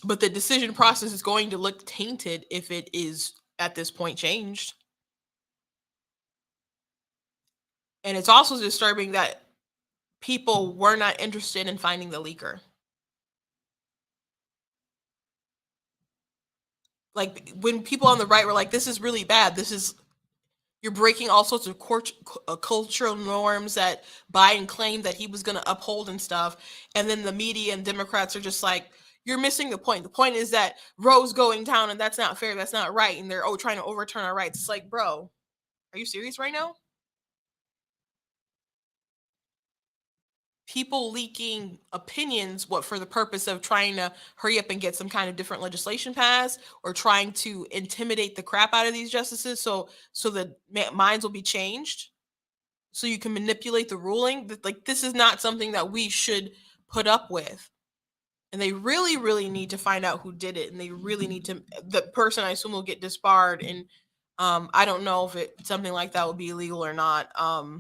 S1: But the decision process is going to look tainted if it is at this point changed. And it's also disturbing that people were not interested in finding the leaker. Like when people on the right were like, this is really bad. You're breaking all sorts of cultural norms that Biden claimed that he was going to uphold and stuff. And then the media and Democrats are just like, you're missing the point. The point is that Roe's going down and that's not fair. That's not right. And they're trying to overturn our rights. It's like, bro, are you serious right now? People leaking opinions, for the purpose of trying to hurry up and get some kind of different legislation passed, or trying to intimidate the crap out of these justices so the minds will be changed, so you can manipulate the ruling. Like, this is not something that we should put up with. And they really, really need to find out who did it, and they really need to. The person, I assume, will get disbarred, and I don't know if something like that would be illegal or not. I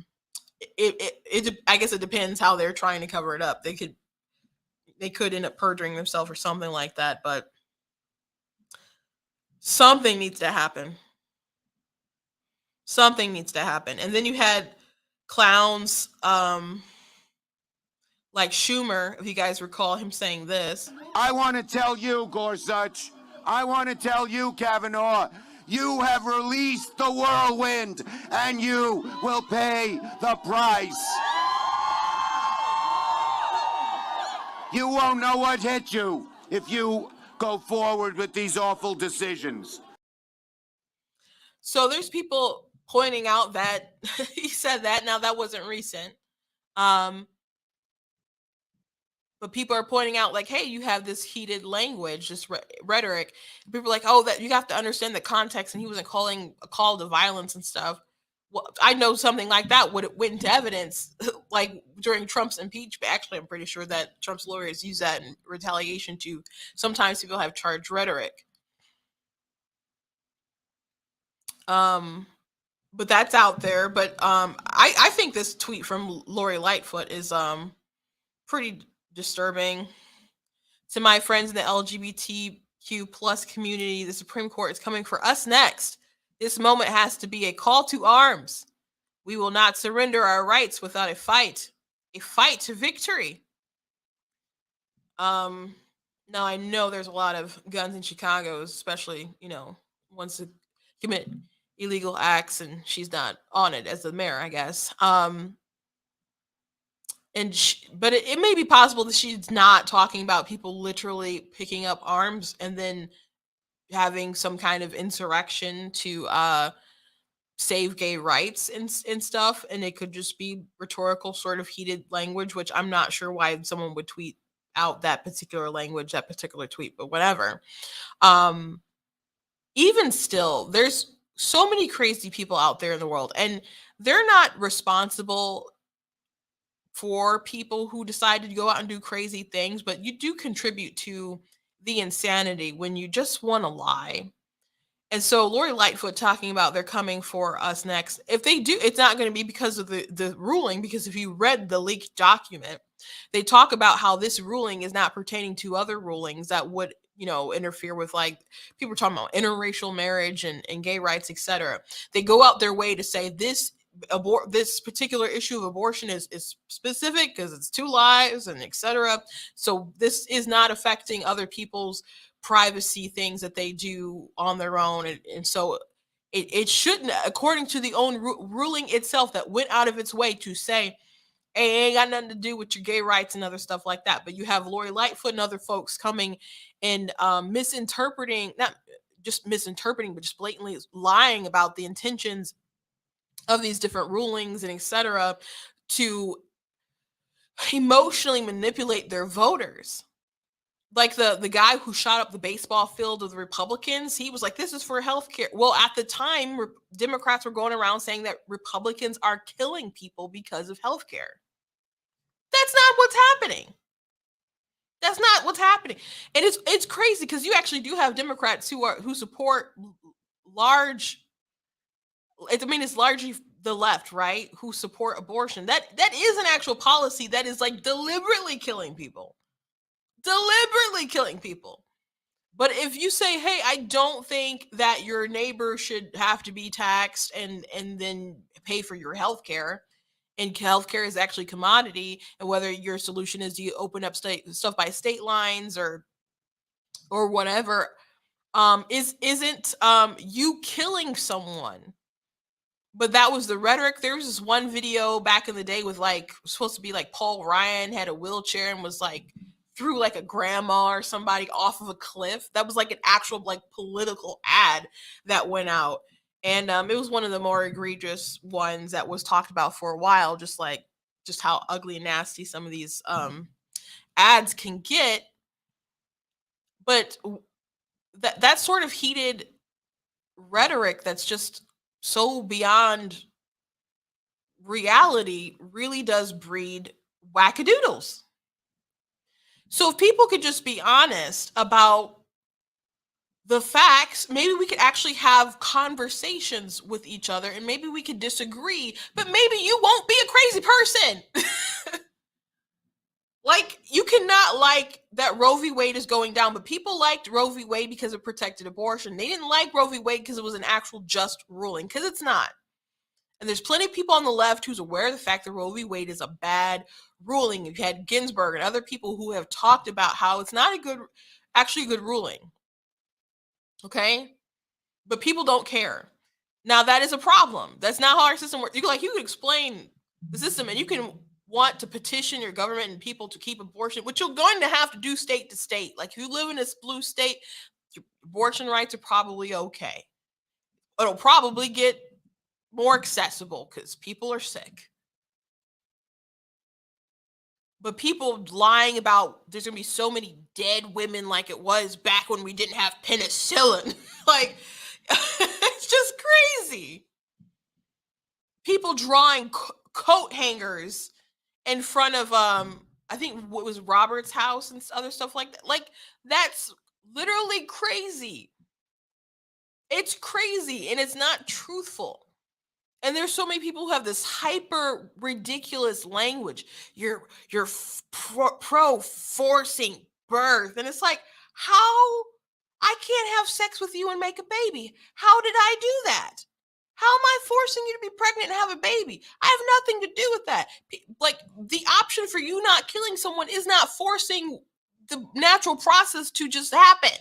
S1: guess it depends how they're trying to cover it up. They could end up perjuring themselves or something like that, but something needs to happen. Something needs to happen. And then you had clowns like Schumer, if you guys recall him saying this.
S2: I want to tell you, Gorsuch, I want to tell you, Kavanaugh, you have released the whirlwind, and you will pay the price. You won't know what hit you if you go forward with these awful decisions.
S1: So there's people pointing out that he said that. Now, that wasn't recent. But people are pointing out, like, hey, you have this heated language, this rhetoric. People are like, oh, that you have to understand the context, and he wasn't calling a call to violence and stuff. Well, I know something like that would went into evidence, like during Trump's impeachment. Actually, I'm pretty sure that Trump's lawyers use that in retaliation to sometimes people have charged rhetoric. But that's out there. But I think this tweet from Lori Lightfoot is pretty disturbing. To my friends in the LGBTQ plus community, the Supreme Court is coming for us next. This moment has to be a call to arms. We will not surrender our rights without a fight to victory. Now I know there's a lot of guns in Chicago, especially, ones that commit illegal acts, and she's not on it as the mayor, I guess. But it may be possible that she's not talking about people literally picking up arms and then having some kind of insurrection to save gay rights and stuff. And it could just be rhetorical, sort of heated language, which I'm not sure why someone would tweet out that particular language, that particular tweet, but whatever. Even still, there's so many crazy people out there in the world, and they're not responsible for people who decide to go out and do crazy things, but you do contribute to the insanity when you just want to lie. And so Lori Lightfoot talking about they're coming for us next. If they do, it's not going to be because of the ruling, because if you read the leaked document, they talk about how this ruling is not pertaining to other rulings that would, interfere with, like, people are talking about interracial marriage and gay rights, etc. They go out their way to say this particular issue of abortion is specific because it's 2 lives and etc. So this is not affecting other people's privacy things that they do on their own, and so it shouldn't, according to the own ruling itself that went out of its way to say it ain't got nothing to do with your gay rights and other stuff like that. But you have Lori Lightfoot and other folks coming and misinterpreting, not just misinterpreting, but just blatantly lying about the intentions of these different rulings and etc. to emotionally manipulate their voters. Like the guy who shot up the baseball field of the Republicans, he was like, this is for healthcare. Well, at the time, Democrats were going around saying that Republicans are killing people because of healthcare. That's not what's happening. That's not what's happening. And it's crazy because you actually do have Democrats who support large, I mean, it's largely the left, right? Who support abortion. That is an actual policy that is like deliberately killing people. Deliberately killing people. But if you say, hey, I don't think that your neighbor should have to be taxed and then pay for your health care, and healthcare is actually commodity, and whether your solution is you open up stuff by state lines or whatever, isn't you killing someone. But that was the rhetoric. There was this one video back in the day with like supposed to be like Paul Ryan had a wheelchair and was like threw like a grandma or somebody off of a cliff. That was like an actual like political ad that went out. And it was one of the more egregious ones that was talked about for a while, just how ugly and nasty some of these ads can get. But that sort of heated rhetoric that's just so beyond reality really does breed wackadoodles. So if people could just be honest about the facts, maybe we could actually have conversations with each other, and maybe we could disagree, but maybe you won't be a crazy person. Like, you cannot like that Roe v. Wade is going down, but people liked Roe v. Wade because it protected abortion. They didn't like Roe v. Wade because it was an actual just ruling, because it's not. And there's plenty of people on the left who's aware of the fact that Roe v. Wade is a bad ruling. You've had Ginsburg and other people who have talked about how it's not actually a good ruling. Okay? But people don't care. Now, that is a problem. That's not how our system works. You can explain the system, and you can want to petition your government and people to keep abortion, which you're going to have to do state to state. Like, if you live in this blue state, your abortion rights are probably okay. It'll probably get more accessible because people are sick. But people lying about there's gonna be so many dead women like it was back when we didn't have penicillin. Like, it's just crazy. People drawing coat hangers in front of I think what was Robert's house and other stuff like that. Like, that's literally crazy. It's crazy, and it's not truthful. And there's so many people who have this hyper ridiculous language. You're pro forcing birth, and it's like, how? I can't have sex with you and make a baby. How did I do that? How am I forcing you to be pregnant and have a baby? I have nothing to do with that. Like, the option for you not killing someone is not forcing the natural process to just happen.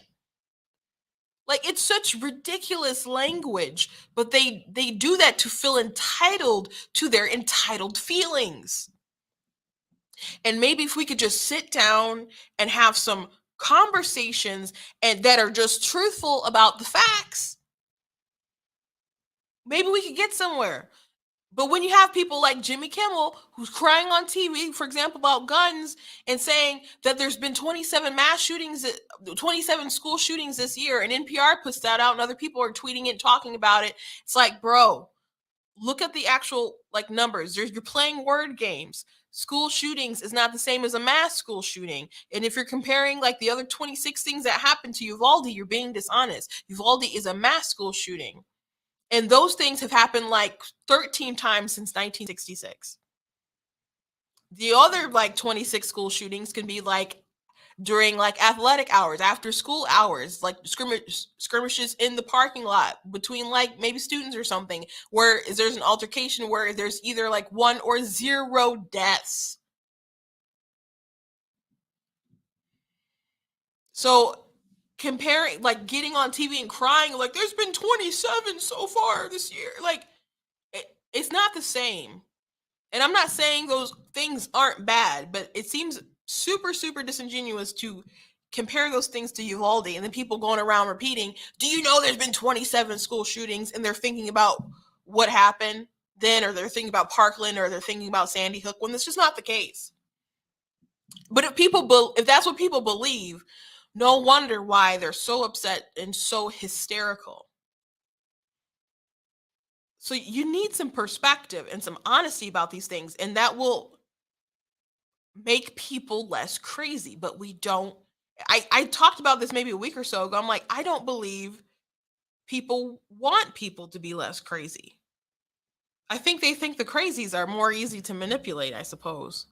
S1: Like, it's such ridiculous language, but they do that to feel entitled to their entitled feelings. And maybe if we could just sit down and have some conversations and that are just truthful about the facts, maybe we could get somewhere. But when you have people like Jimmy Kimmel, who's crying on TV, for example, about guns and saying that there's been 27 mass shootings, 27 school shootings this year, and NPR puts that out and other people are tweeting it, talking about it. It's like, bro, look at the actual like numbers. You're playing word games. School shootings is not the same as a mass school shooting. And if you're comparing like the other 26 things that happened to Uvalde, you're being dishonest. Uvalde is a mass school shooting. And those things have happened like 13 times since 1966. The other like 26 school shootings can be like during like athletic hours, after school hours, like skirmishes in the parking lot between like maybe students or something, where there's an altercation where there's either like 1 or 0 deaths. So comparing, like getting on TV and crying, like there's been 27 so far this year, like it's not the same. And I'm not saying those things aren't bad, but it seems super, super disingenuous to compare those things to Uvalde and then people going around repeating, do you know there's been 27 school shootings? And they're thinking about what happened then, or they're thinking about Parkland, or they're thinking about Sandy Hook, when that's just not the case. But if that's what people believe, no wonder why they're so upset and so hysterical. So you need some perspective and some honesty about these things, and that will make people less crazy. But we don't. I talked about this maybe a week or so ago. I'm like, I don't believe people want people to be less crazy. I think they think the crazies are more easy to manipulate, I suppose.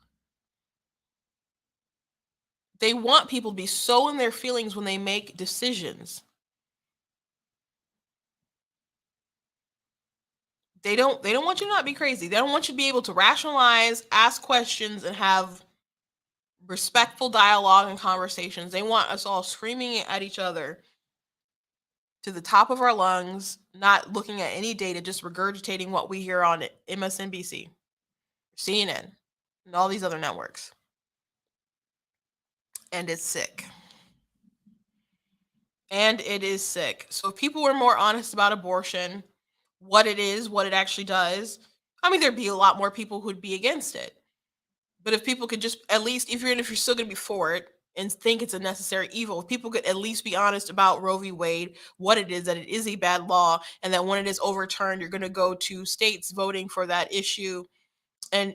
S1: They want people to be so in their feelings when they make decisions. They don't want you to not be crazy. They don't want you to be able to rationalize, ask questions, and have respectful dialogue and conversations. They want us all screaming at each other to the top of our lungs, not looking at any data, just regurgitating what we hear on MSNBC, CNN, and all these other networks. And it's sick. And it is sick. So if people were more honest about abortion, what it is, what it actually does, I mean, there'd be a lot more people who'd be against it. But if people could just, at least, if you're still going to be for it and think it's a necessary evil, if people could at least be honest about Roe v. Wade, what it is, that it is a bad law, and that when it is overturned, you're going to go to states voting for that issue. And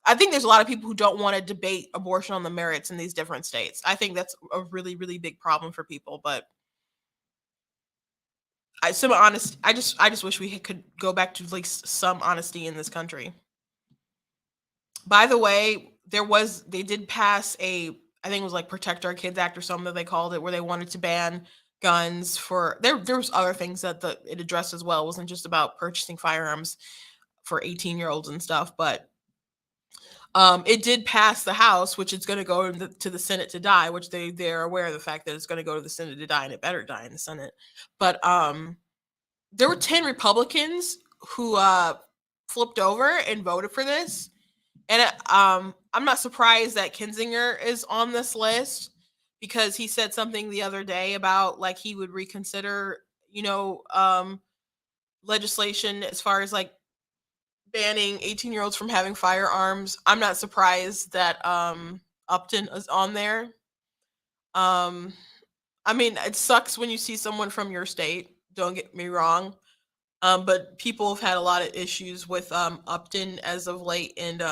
S1: I think there's a lot of people who don't want to debate abortion on the merits in these different states. I think that's a really, really big problem for people. But some honest, I just wish we could go back to like some honesty in this country. By the way, they did pass I think it was like Protect Our Kids Act or something that they called it, where they wanted to ban guns for, there was other things that it addressed as well. It wasn't just about purchasing firearms for 18-year-olds and stuff, but it did pass the House, which is going to go to the Senate to die, which they're aware of the fact that it's going to go to the Senate to die, and it better die in the Senate. But there were 10 Republicans who flipped over and voted for this. And I'm not surprised that Kinzinger is on this list, because he said something the other day about like he would reconsider, legislation as far as like banning 18-year-olds from having firearms. I'm not surprised that Upton is on there. I mean, it sucks when you see someone from your state, don't get me wrong. But people have had a lot of issues with Upton as of late, and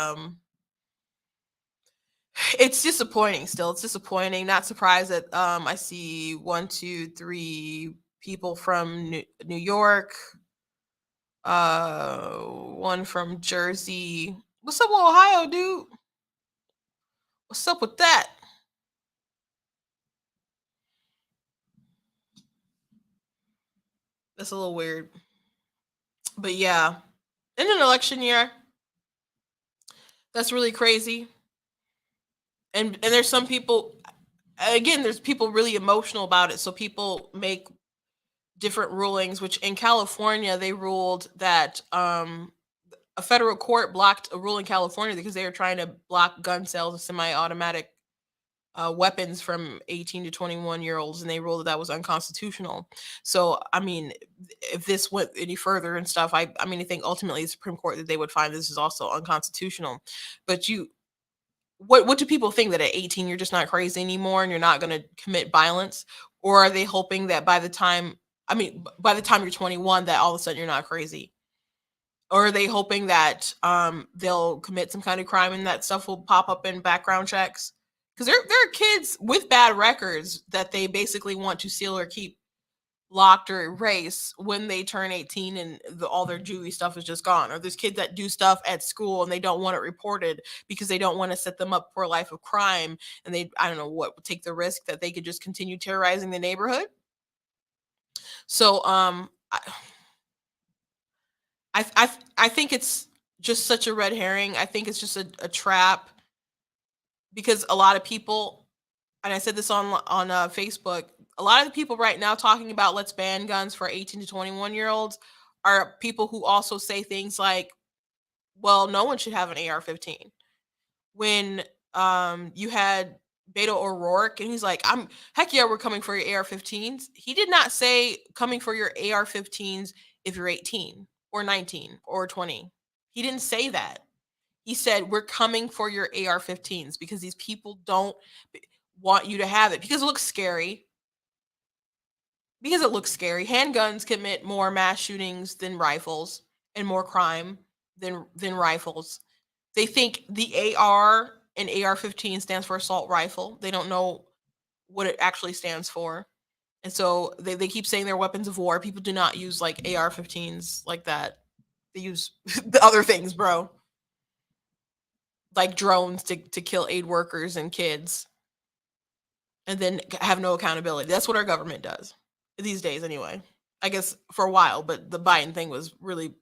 S1: it's disappointing still. It's disappointing. Not surprised that I see 1, 2, 3 people from New York, one from Jersey. What's up with Ohio, dude? What's up with that? That's a little weird. But yeah, in an election year, that's really crazy. And there's some people, again, there's people really emotional about it, so people make different rulings, which in California they ruled that a federal court blocked a rule in California because they were trying to block gun sales of semi-automatic weapons from 18 to 21-year-olds, and they ruled that was unconstitutional. So I mean, if this went any further and stuff, I mean, I think ultimately the Supreme Court, that they would find this is also unconstitutional. But what do people think, that at 18 you're just not crazy anymore and you're not going to commit violence? Or are they hoping that by the time you're 21, that all of a sudden you're not crazy? Or are they hoping that they'll commit some kind of crime and that stuff will pop up in background checks? Because there are kids with bad records that they basically want to seal or keep locked or erase when they turn 18, and all their juvie stuff is just gone. Or there's kids that do stuff at school and they don't want it reported because they don't want to set them up for a life of crime, and I don't know what, would take the risk that they could just continue terrorizing the neighborhood. So I think it's just such a red herring. I think it's just a trap, because a lot of people, and I said this on Facebook, a lot of the people right now talking about let's ban guns for 18 to 21-year-olds are people who also say things like well, no one should have an AR-15. When you had Beto O'Rourke and he's like, heck yeah, we're coming for your AR-15s. He did not say coming for your AR-15s if you're 18 or 19 or 20. He didn't say that. He said, we're coming for your AR-15s because these people don't want you to have it because it looks scary. Because it looks scary. Handguns commit more mass shootings than rifles and more crime than rifles. They think the AR and AR-15 stands for assault rifle. They don't know what it actually stands for. And so they keep saying they're weapons of war. People do not use like AR-15s like that. They use the other things, bro. Like drones to kill aid workers and kids. And then have no accountability. That's what our government does. These days anyway. I guess for a while, but the Biden thing was really,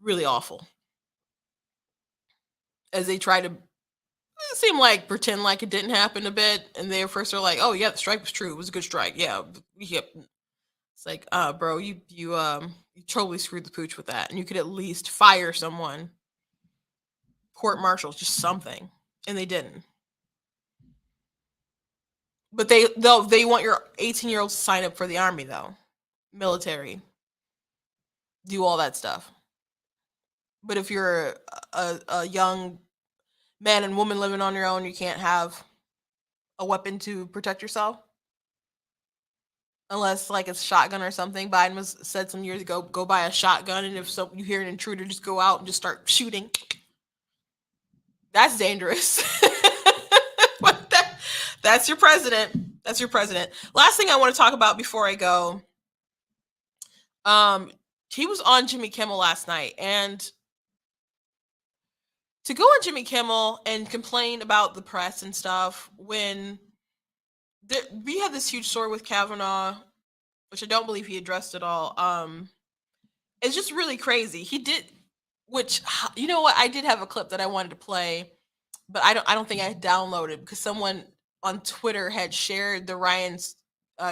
S1: really awful. As they try to seem like pretend like it didn't happen a bit, and they first are like, oh yeah, the strike was true. It was a good strike. Yeah. Yep. It's like, bro, you totally screwed the pooch with that. And you could at least fire someone. Court martials, just something. And they didn't. But they want your 18-year-olds to sign up for the army, though. Military. Do all that stuff. But if you're a young man and woman living on your own, you can't have a weapon to protect yourself. Unless like it's a shotgun or something. Biden said some years ago, go buy a shotgun, and if you hear an intruder, just go out and just start shooting. That's dangerous. But that's your president. That's your president. Last thing I want to talk about before I go. He was on Jimmy Kimmel last night, and to go on Jimmy Kimmel and complain about the press and stuff when we had this huge story with Kavanaugh, which I don't believe he addressed at all. It's just really crazy. He did, which, you know what? I did have a clip that I wanted to play, but I don't think I downloaded because someone on Twitter had shared the Ryan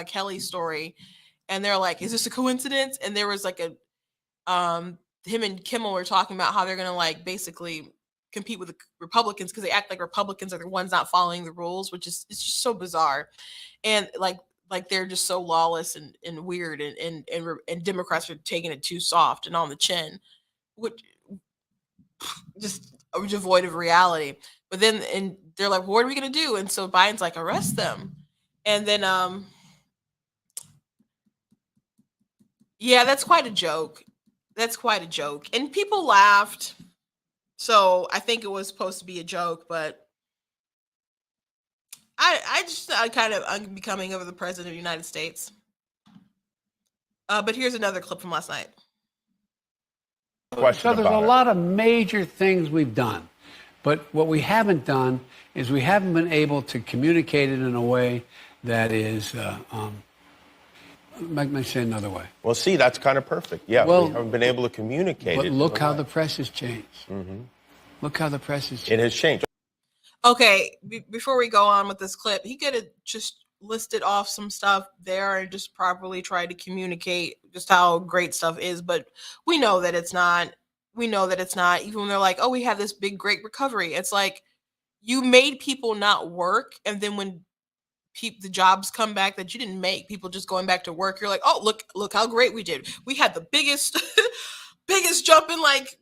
S1: Kelley story, and they're like, "Is this a coincidence?" And there was like a him and Kimmel were talking about how they're gonna like basically compete with the Republicans because they act like Republicans are the ones not following the rules, which is it's just so bizarre, and like they're just so lawless and weird, and Democrats are taking it too soft and on the chin, which just devoid of reality. But then and they're like, what are we gonna do? And so Biden's like, arrest them, and then yeah, that's quite a joke. That's quite a joke, and people laughed. So I think it was supposed to be a joke, but I kind of unbecoming of the president of the United States. But here's another clip from last night.
S3: So there's a lot of major things we've done, but what we haven't done is we haven't been able to communicate it in a way that is. Let me say another way.
S4: Well, see, that's kind of perfect. Yeah,
S3: well,
S4: we haven't been able to communicate
S3: but
S4: it.
S3: But look how the press has changed.
S4: Mm-hmm.
S3: Look how the press has changed.
S4: It has changed.
S1: Okay, before we go on with this clip, he could have just listed off some stuff there and just properly tried to communicate just how great stuff is. But we know that it's not. We know that it's not. Even when they're like, oh, we have this big, great recovery. It's like you made people not work. And then when the jobs come back that you didn't make, people just going back to work, you're like, oh, look how great we did. We had the biggest jump in like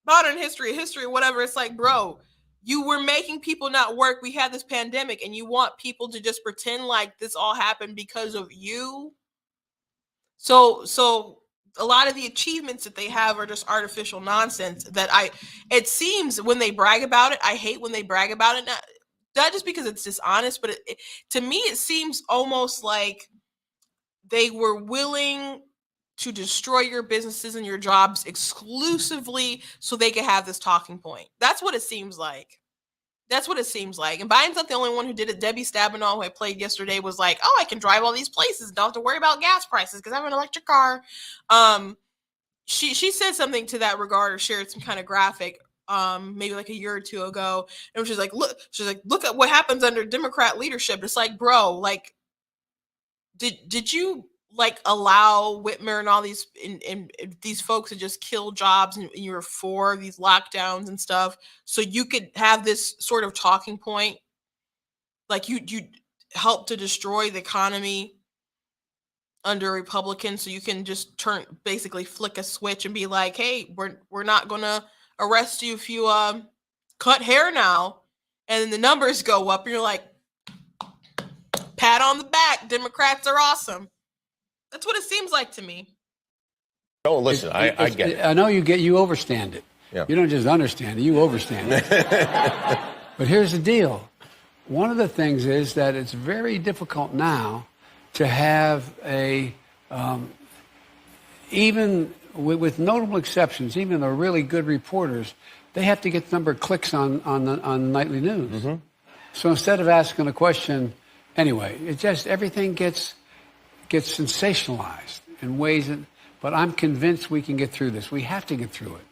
S1: modern history, whatever. It's like, bro, you were making people not work. We had this pandemic and you want people to just pretend like this all happened because of you. So a lot of the achievements that they have are just artificial nonsense that it seems when they brag about it, I hate when they brag about it. Not just because it's dishonest, but to me, it seems almost like they were willing to destroy your businesses and your jobs exclusively so they could have this talking point. That's what it seems like. That's what it seems like. And Biden's not the only one who did it. Debbie Stabenow, who I played yesterday, was like, oh, I can drive all these places. Don't have to worry about gas prices because I have an electric car. She said something to that regard or shared some kind of graphic maybe like a year or two ago. And she's like, look at what happens under Democrat leadership. It's like, bro, like, did you like allow Whitmer and all these and these folks to just kill jobs, and you're for these lockdowns and stuff, so you could have this sort of talking point, like you help to destroy the economy under Republicans, so you can just basically flick a switch and be like, hey, we're not gonna arrest you if you cut hair now, and then the numbers go up and you're like, pat on the back, Democrats are awesome. That's what it seems like to me.
S4: Oh, listen, I get it.
S3: I know you overstand it.
S4: Yeah.
S3: You don't just understand it, you overstand it. But here's the deal. One of the things is that it's very difficult now to have even with notable exceptions, even the really good reporters, they have to get the number of clicks on nightly news. Mm-hmm. So instead of asking a question, anyway, it just everything gets sensationalized in ways that. But I'm convinced we can get through this. We have to get through it.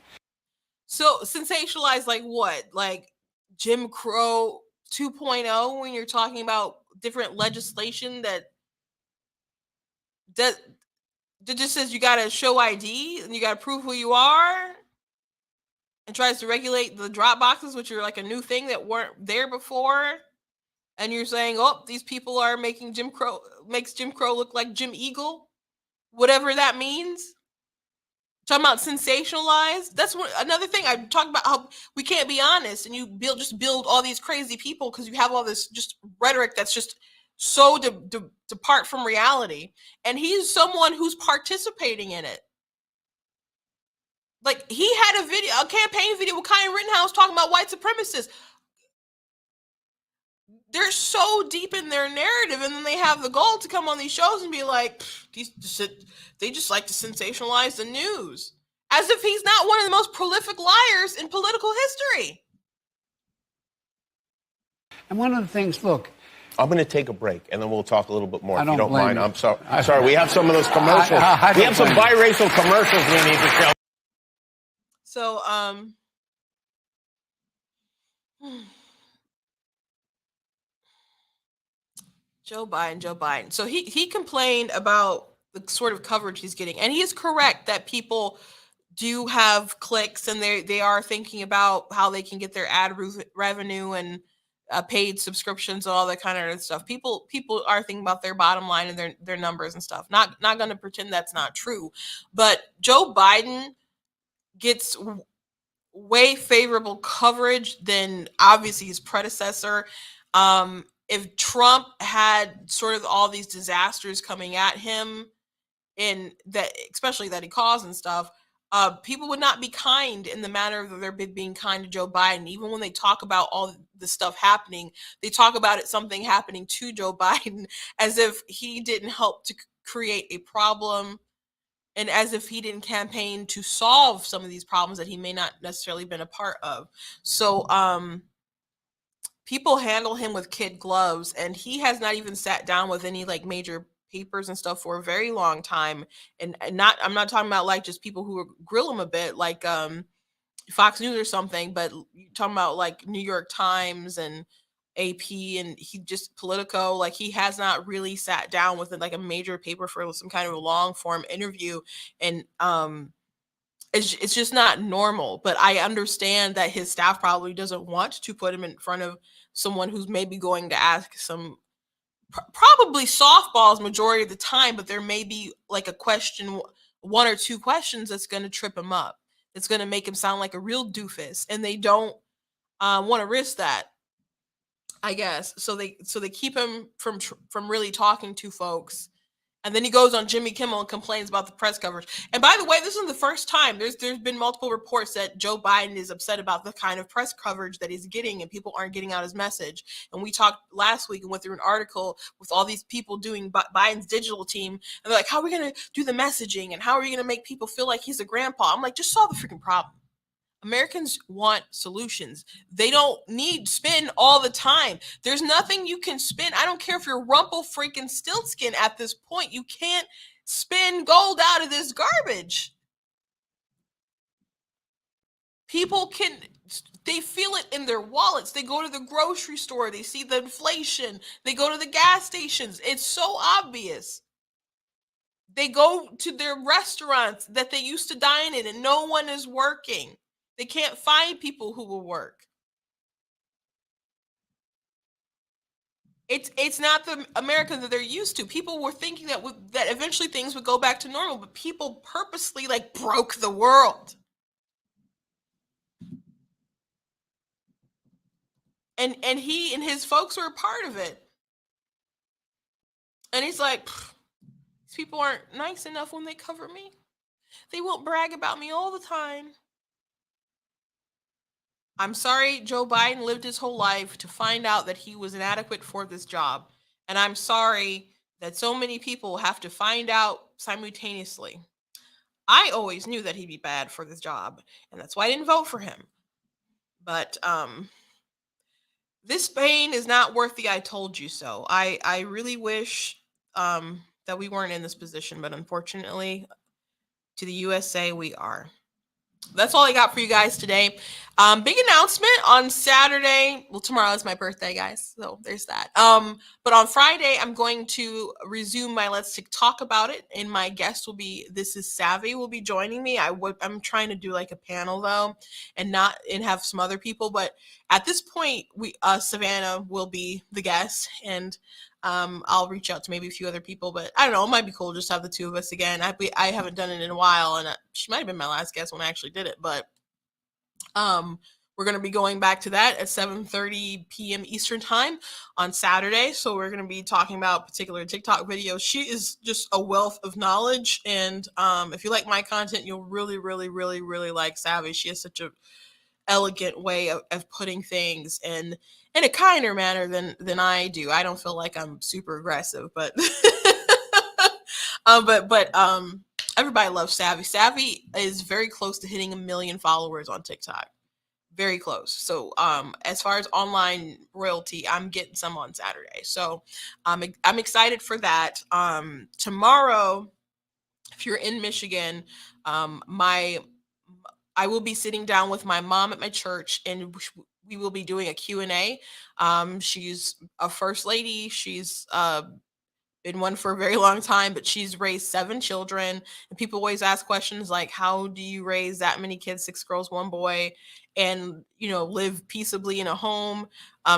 S1: So sensationalized, like what? Like Jim Crow 2.0 when you're talking about different legislation that just says you got to show ID and you got to prove who you are, and tries to regulate the drop boxes, which are like a new thing that weren't there before. And you're saying, oh, these people are making Jim Crow look like Jim Eagle, whatever that means. Talking about sensationalized. That's another thing I talk about, how we can't be honest, and you build all these crazy people because you have all this just rhetoric that's just so depart from reality. And he's someone who's participating in it. Like he had a campaign video with Kyle Rittenhouse talking about white supremacists. They're so deep in their narrative, and then they have the goal to come on these shows and be like, they just like to sensationalize the news, as if he's not one of the most prolific liars in political history. And
S3: one of the things, look,
S4: I'm going to take a break, and then we'll talk a little bit more, if you don't mind.
S3: You.
S4: I'm sorry. We have some of those commercials. We have some biracial commercials we need to show.
S1: So, Joe Biden. So he complained about the sort of coverage he's getting. And he is correct that people do have clicks, and they are thinking about how they can get their ad revenue and paid subscriptions and all that kind of stuff. People are thinking about their bottom line and their numbers and stuff. Not going to pretend that's not true. But Joe Biden gets way favorable coverage than obviously his predecessor. If Trump had sort of all these disasters coming at him, in that, especially that he caused and stuff, people would not be kind in the manner that they're being kind to Joe Biden. Even when they talk about all the stuff happening, they talk about something happening to Joe Biden as if he didn't help to create a problem, and as if he didn't campaign to solve some of these problems that he may not necessarily been a part of. So, people handle him with kid gloves, and he has not even sat down with any like major papers and stuff for a very long time. And I'm not talking about like just people who grill him a bit, like Fox News or something, but you're talking about like New York Times and AP, and he just Politico. Like he has not really sat down with like a major paper for some kind of a long form interview, and it's just not normal. But I understand that his staff probably doesn't want to put him in front of someone who's maybe going to ask some probably softballs majority of the time, but there may be like a question, one or two questions that's going to trip him up. It's going to make him sound like a real doofus, and they don't want to risk that, I guess. So they keep him from really talking to folks. And then he goes on Jimmy Kimmel and complains about the press coverage. And by the way, this isn't the first time. There's been multiple reports that Joe Biden is upset about the kind of press coverage that he's getting, and people aren't getting out his message. And we talked last week and went through an article with all these people doing Biden's digital team. And they're like, how are we going to do the messaging? And how are we going to make people feel like he's a grandpa? I'm like, just solve the freaking problem. Americans want solutions. They don't need spin all the time. There's nothing you can spin. I don't care if you're Rumple freaking Stiltskin at this point. You can't spin gold out of this garbage. People they feel it in their wallets. They go to the grocery store. They see the inflation. They go to the gas stations. It's so obvious. They go to their restaurants that they used to dine in and no one is working. They can't find people who will work. It's not the America that they're used to. People were thinking that that eventually things would go back to normal, but people purposely like broke the world. And he and his folks were a part of it. And he's like, these people aren't nice enough when they cover me. They won't brag about me all the time. I'm sorry Joe Biden lived his whole life to find out that he was inadequate for this job. And I'm sorry that so many people have to find out simultaneously. I always knew that he'd be bad for this job, and that's why I didn't vote for him. But this pain is not worth the I told you so. I really wish that we weren't in this position, but unfortunately, to the USA, we are. That's all I got for you guys today. Big announcement on Saturday. Well, tomorrow is my birthday, guys. So there's that. But on Friday, I'm going to resume my Let's Talk About It. And my guest will be, This is Savvy, will be joining me. I'm trying to do like a panel though, and have some other people. But at this point, Savannah will be the guest, and I'll reach out to maybe a few other people, but I don't know. It might be cool just to have the two of us again. I haven't done it in a while, and she might have been my last guest when I actually did it. But we're going to be going back to that at 7:30 p.m. Eastern time on Saturday. So we're going to be talking about particular TikTok videos. She is just a wealth of knowledge, and if you like my content, you'll really, really, really, really like Savvy. She has such a elegant way of putting things in a kinder manner than I do. I don't feel like I'm super aggressive, but everybody loves Savvy. Savvy is very close to hitting 1 million followers on TikTok. Very close. So as far as online royalty, I'm getting some on Saturday. So I'm excited for that. Tomorrow, if you're in Michigan, I will be sitting down with my mom at my church, and we will be doing a Q&A. She's a first lady. She's been one for a very long time, but she's raised 7 children. And people always ask questions like, how do you raise that many kids, 6 girls, 1 boy, and, live peaceably in a home?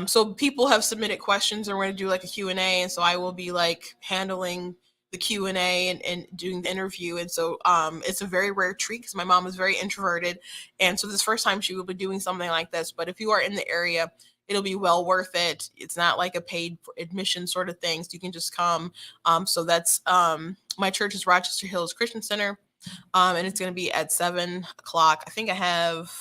S1: So people have submitted questions, and we're going to do like a Q&A. And so I will be like handling the Q&A and doing the interview. And so it's a very rare treat because my mom is very introverted. And so this first time she will be doing something like this. But if you are in the area, it'll be well worth it. It's not like a paid admission sort of thing. So you can just come. So that's my church is Rochester Hills Christian Center. And it's going to be at 7 o'clock. I think I have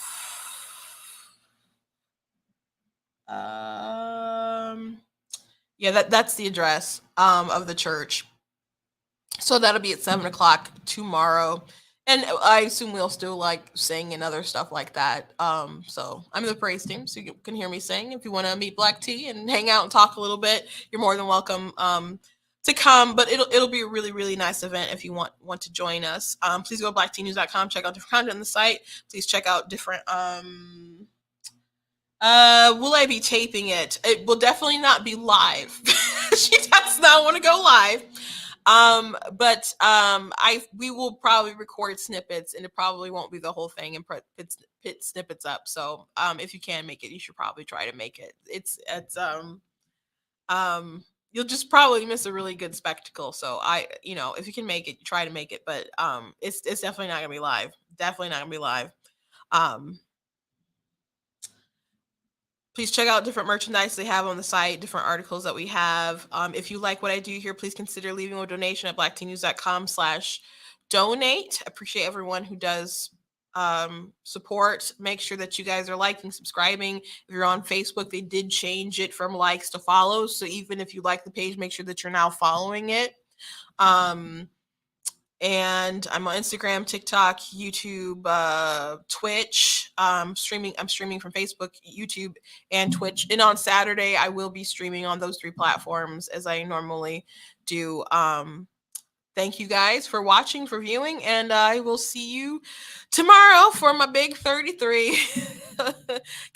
S1: that's the address of the church. So that'll be at 7 o'clock tomorrow. And I assume we'll still like sing and other stuff like that. So I'm in the praise team, so you can hear me sing. If you want to meet Black T and hang out and talk a little bit, you're more than welcome to come. But it'll be a really, really nice event if you want to join us. Please go to blacktnews.com, check out different content on the site. Please check out different will I be taping it? It will definitely not be live. She does not want to go live. But we will probably record snippets, and it probably won't be the whole thing, and put snippets up. So if you can make it, you should probably try to make it. It's you'll just probably miss a really good spectacle. So if you can make it, try to make it. But it's definitely not gonna be live. Definitely not gonna be live. Please check out different merchandise they have on the site, different articles that we have. If you like what I do here, please consider leaving a donation at blacktnews.com/donate. Appreciate everyone who does support. Make sure that you guys are liking, subscribing. If you're on Facebook, they did change it from likes to follows. So even if you like the page, make sure that you're now following it. And I'm on Instagram, TikTok, YouTube, Twitch. I'm streaming from Facebook, YouTube, and Twitch. And on Saturday, I will be streaming on those 3 platforms as I normally do. Thank you guys for watching, for viewing, and I will see you tomorrow for my big 33.